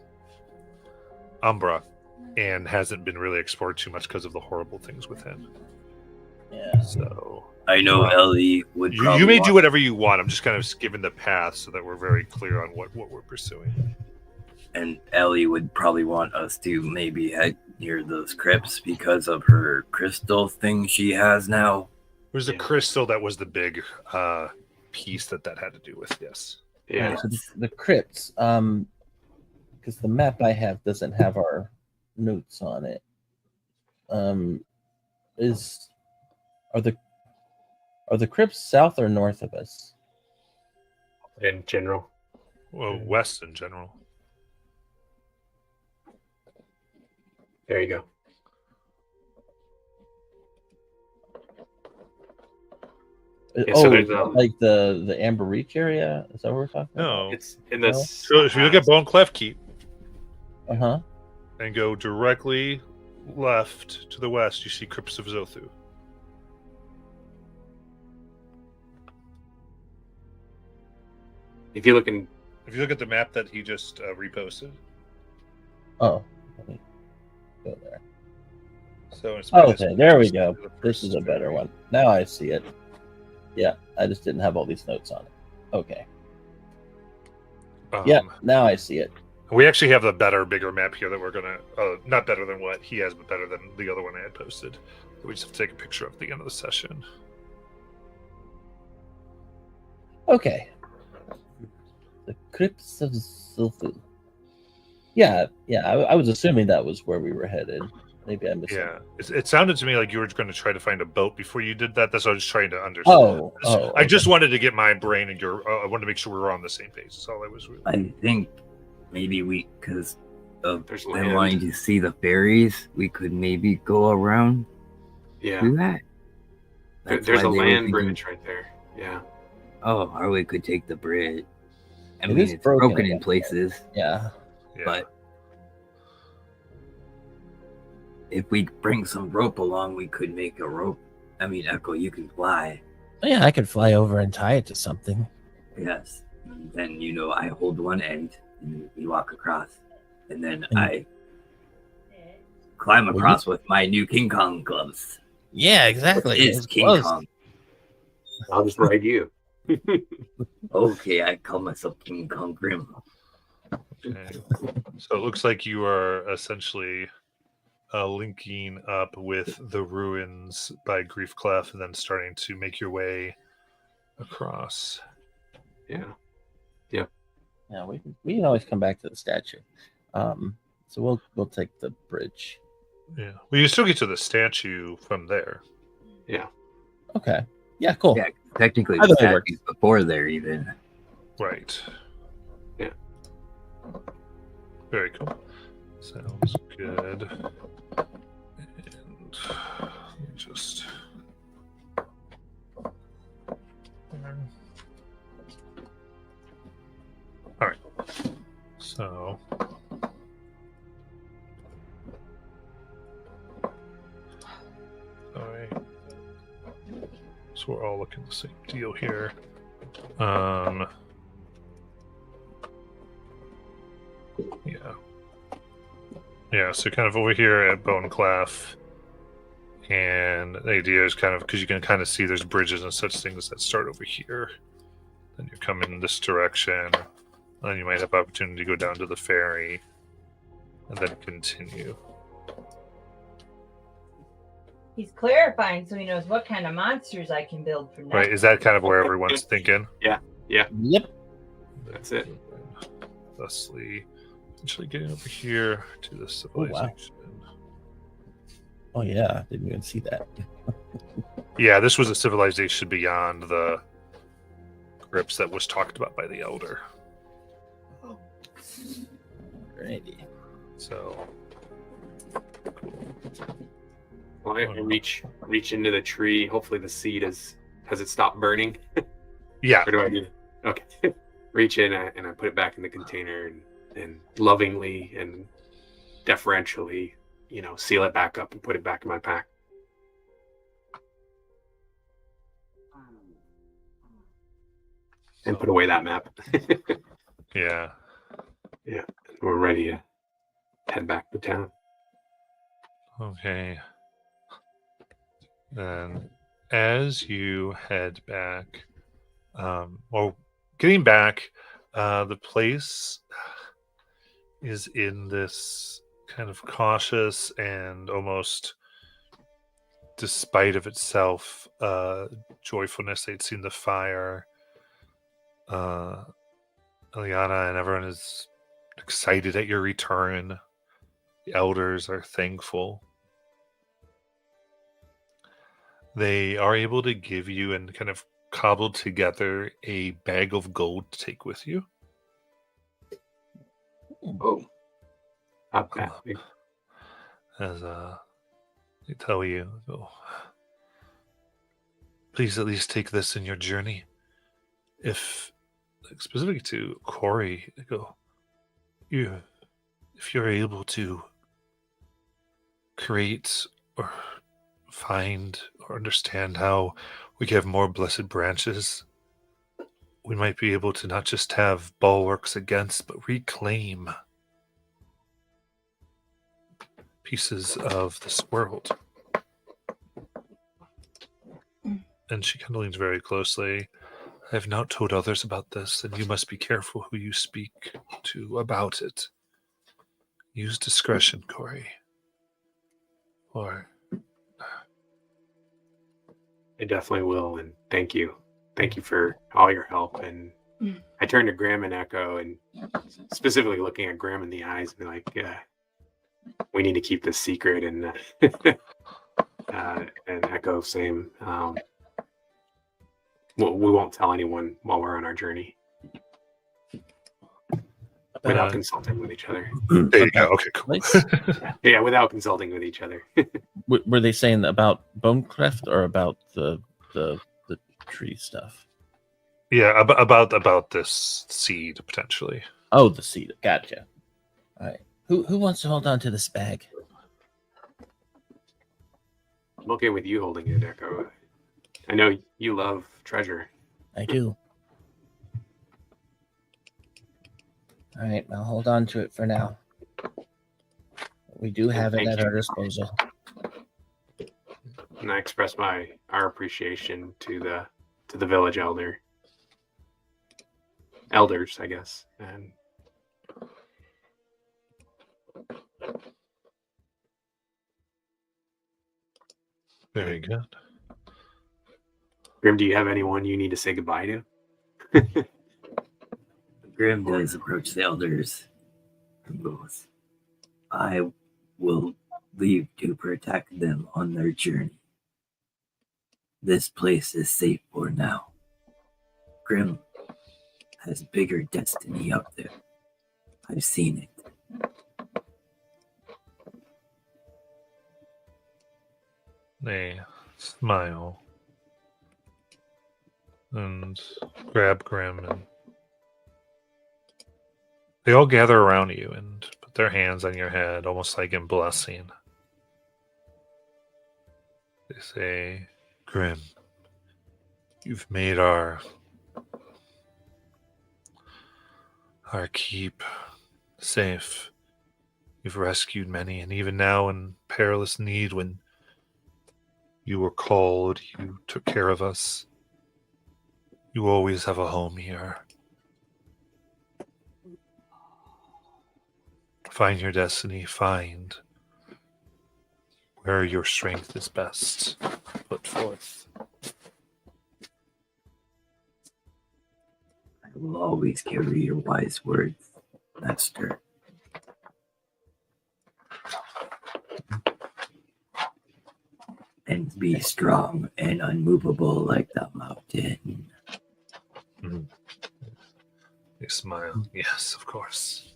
and hasn't been really explored too much because of the horrible things within. Yeah. So I know Ellie would. you may do whatever you want. I'm just kind of giving the path so that we're very clear on what we're pursuing. And Ellie would probably want us to maybe head near those crypts because of her crystal thing she has now. It was the crystal that was the big piece that had to do with. Yes. Yeah. So the crypts, because the map I have doesn't have our notes on it. Are the crypts south or north of us? In general. Well, west in general. There you go. Yeah, so there's, like the Amber Reach area? Is that what we're talking about? No. It's in this. So if you look at Bone Cleft Keep Uh-huh. and go directly left to the west, you see Crypts of Zothu. If you look at the map that he just reposted. Oh. Let me go there. So it's Okay, there we go. This is a better one. Now I see it. Yeah, I just didn't have all these notes on it. Okay. Yeah, now I see it. We actually have the better, bigger map here that we're gonna not better than what he has, but better than the other one I had posted. We just have to take a picture of at the end of the session. Okay. The Crypts of Zothu. Yeah. I was assuming that was where we were headed. Maybe I missed it. It sounded to me like you were going to try to find a boat before you did that. That's what I was trying to understand. I just wanted to get my brain and I wanted to make sure we were on the same page. That's all I was really. I think maybe because of There's them land. wanting to see the fairies, we could maybe go around do that. That's There's why a they were land thinking, bridge right there. Yeah. Oh, or we could take the bridge. I It mean, is it's broken broken in again. places, Yeah. but if we bring some rope along, we could make a rope. I mean, Echo, you can fly. Oh, yeah, I could fly over and tie it to something. Yes. And then, I hold one end and we walk across. And then And- I climb across with my new King Kong gloves. Yeah, exactly. It's It's King close. Kong. I'll just ride you. Okay, I call myself King Kong Grim. Okay. So it looks like you are essentially linking up with the ruins by Grief Clef and then starting to make your way across. Yeah. Yeah, we can always come back to the statue. So we'll take the bridge. Yeah. Well, you still get to the statue from there. Okay. Yeah, cool. Yeah, technically Either the way works. statue's before there even. Right. Yeah. Very cool. Sounds good. And let me just. All right. So. All right. So we're all looking at the same deal here. Yeah, so kind of over here at Bone Clef, and the idea is kind of because you can kind of see there's bridges and such things that start over here. Then you come in this direction, and then you might have opportunity to go down to the ferry, and then continue. He's clarifying so he knows what kind of monsters I can build from that. Right? Is that kind of where everyone's thinking? Yep. That's it. Thusly, eventually getting over here to the civilization. Oh yeah, didn't even see that. Yeah, this was a civilization beyond the crypts that was talked about by the elder. Alrighty. So, Well, I reach into the tree. Hopefully the seed has it stopped burning? yeah, Or do I do? Okay. reach in and I put it back in the container and lovingly and deferentially, seal it back up and put it back in my pack. And put away that map. Yeah. Yeah. We're ready to head back to town. Okay. And as you head back, getting back, the place is in this kind of cautious and almost despite of itself joyfulness. They'd seen the fire. Eliana and everyone is excited at your return. The elders are thankful. They are able to give you and kind of cobble together a bag of gold to take with you. Oh. Not bad. As they tell you, please at least take this in your journey. If, specific to Corey, if you're able to create or find or understand how we can have more blessed branches, we might be able to not just have bulwarks against, but reclaim pieces of this world. And she kind of leans very closely. I have not told others about this, and you must be careful who you speak to about it. Use discretion, Corey. Or I definitely will, and thank you. Thank you for all your help. And I turn to Graham and Echo, and specifically looking at Graham in the eyes, and be like, we need to keep this secret. And and Echo same. We won't tell anyone while we're on our journey. Without consulting with each other. there you go. Okay, cool. Yeah, without consulting with each other. Were they saying about Bonecraft or about the tree stuff? Yeah, about this seed potentially. Oh, the seed. Gotcha. All right. Who wants to hold on to this bag? I'm okay with you holding it, Echo. I know you love treasure. I do. All right, I'll hold on to it for now. We do have it at our disposal. And I express our appreciation to the village elders, I guess. And Very good. Grim, do you have anyone you need to say goodbye to? Grim does approach the elders and goes, I will leave to protect them on their journey. This place is safe for now. Grim has bigger destiny up there. I've seen it. They smile and grab Grim, and they all gather around you and put their hands on your head, almost like in blessing. They say, Grim, you've made our keep safe. You've rescued many, and even now in perilous need, when you were called, you took care of us. You always have a home here. Find your destiny. Find where your strength is best put forth. I will always carry your wise words, Master. And be strong and unmovable like the mountain. Mm-hmm. They smile. Yes, of course.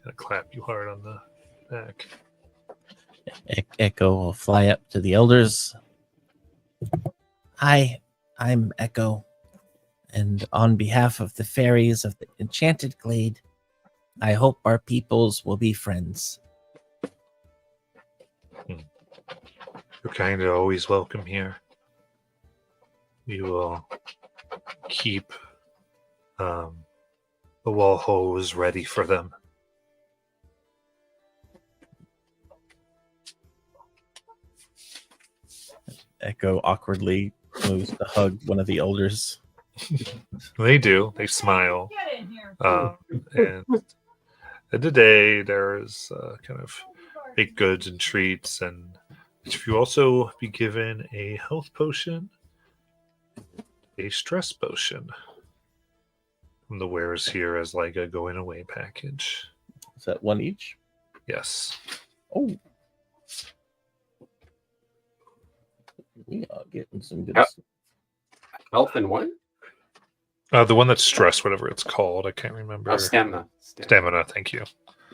Gonna clap you hard on the back. Echo will fly up to the elders. Hi, I'm Echo, And on behalf of the fairies of the Enchanted Glade, I hope our peoples will be friends. You're kind of always welcome here. We will keep the wall hose ready for them. Echo awkwardly moves to hug one of the elders. They do. They smile. Get in here. And today there's kind of baked goods and treats, and if you also be given a health potion, a stress potion. From the wares here as like a going away package. Is that one each? Yes. Oh. We are getting some good Yep. stuff. Health and what? The one that's stress, whatever it's called. I can't remember. Oh, stamina. Stamina, thank you.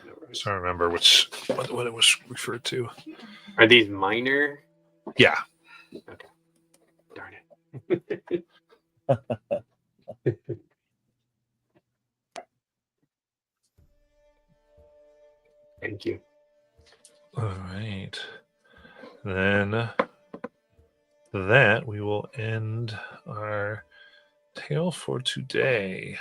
No worries. So I remember what it was referred to. Are these minor? Yeah. Okay. Darn it. Thank you. All right. Then that we will end our tale for today.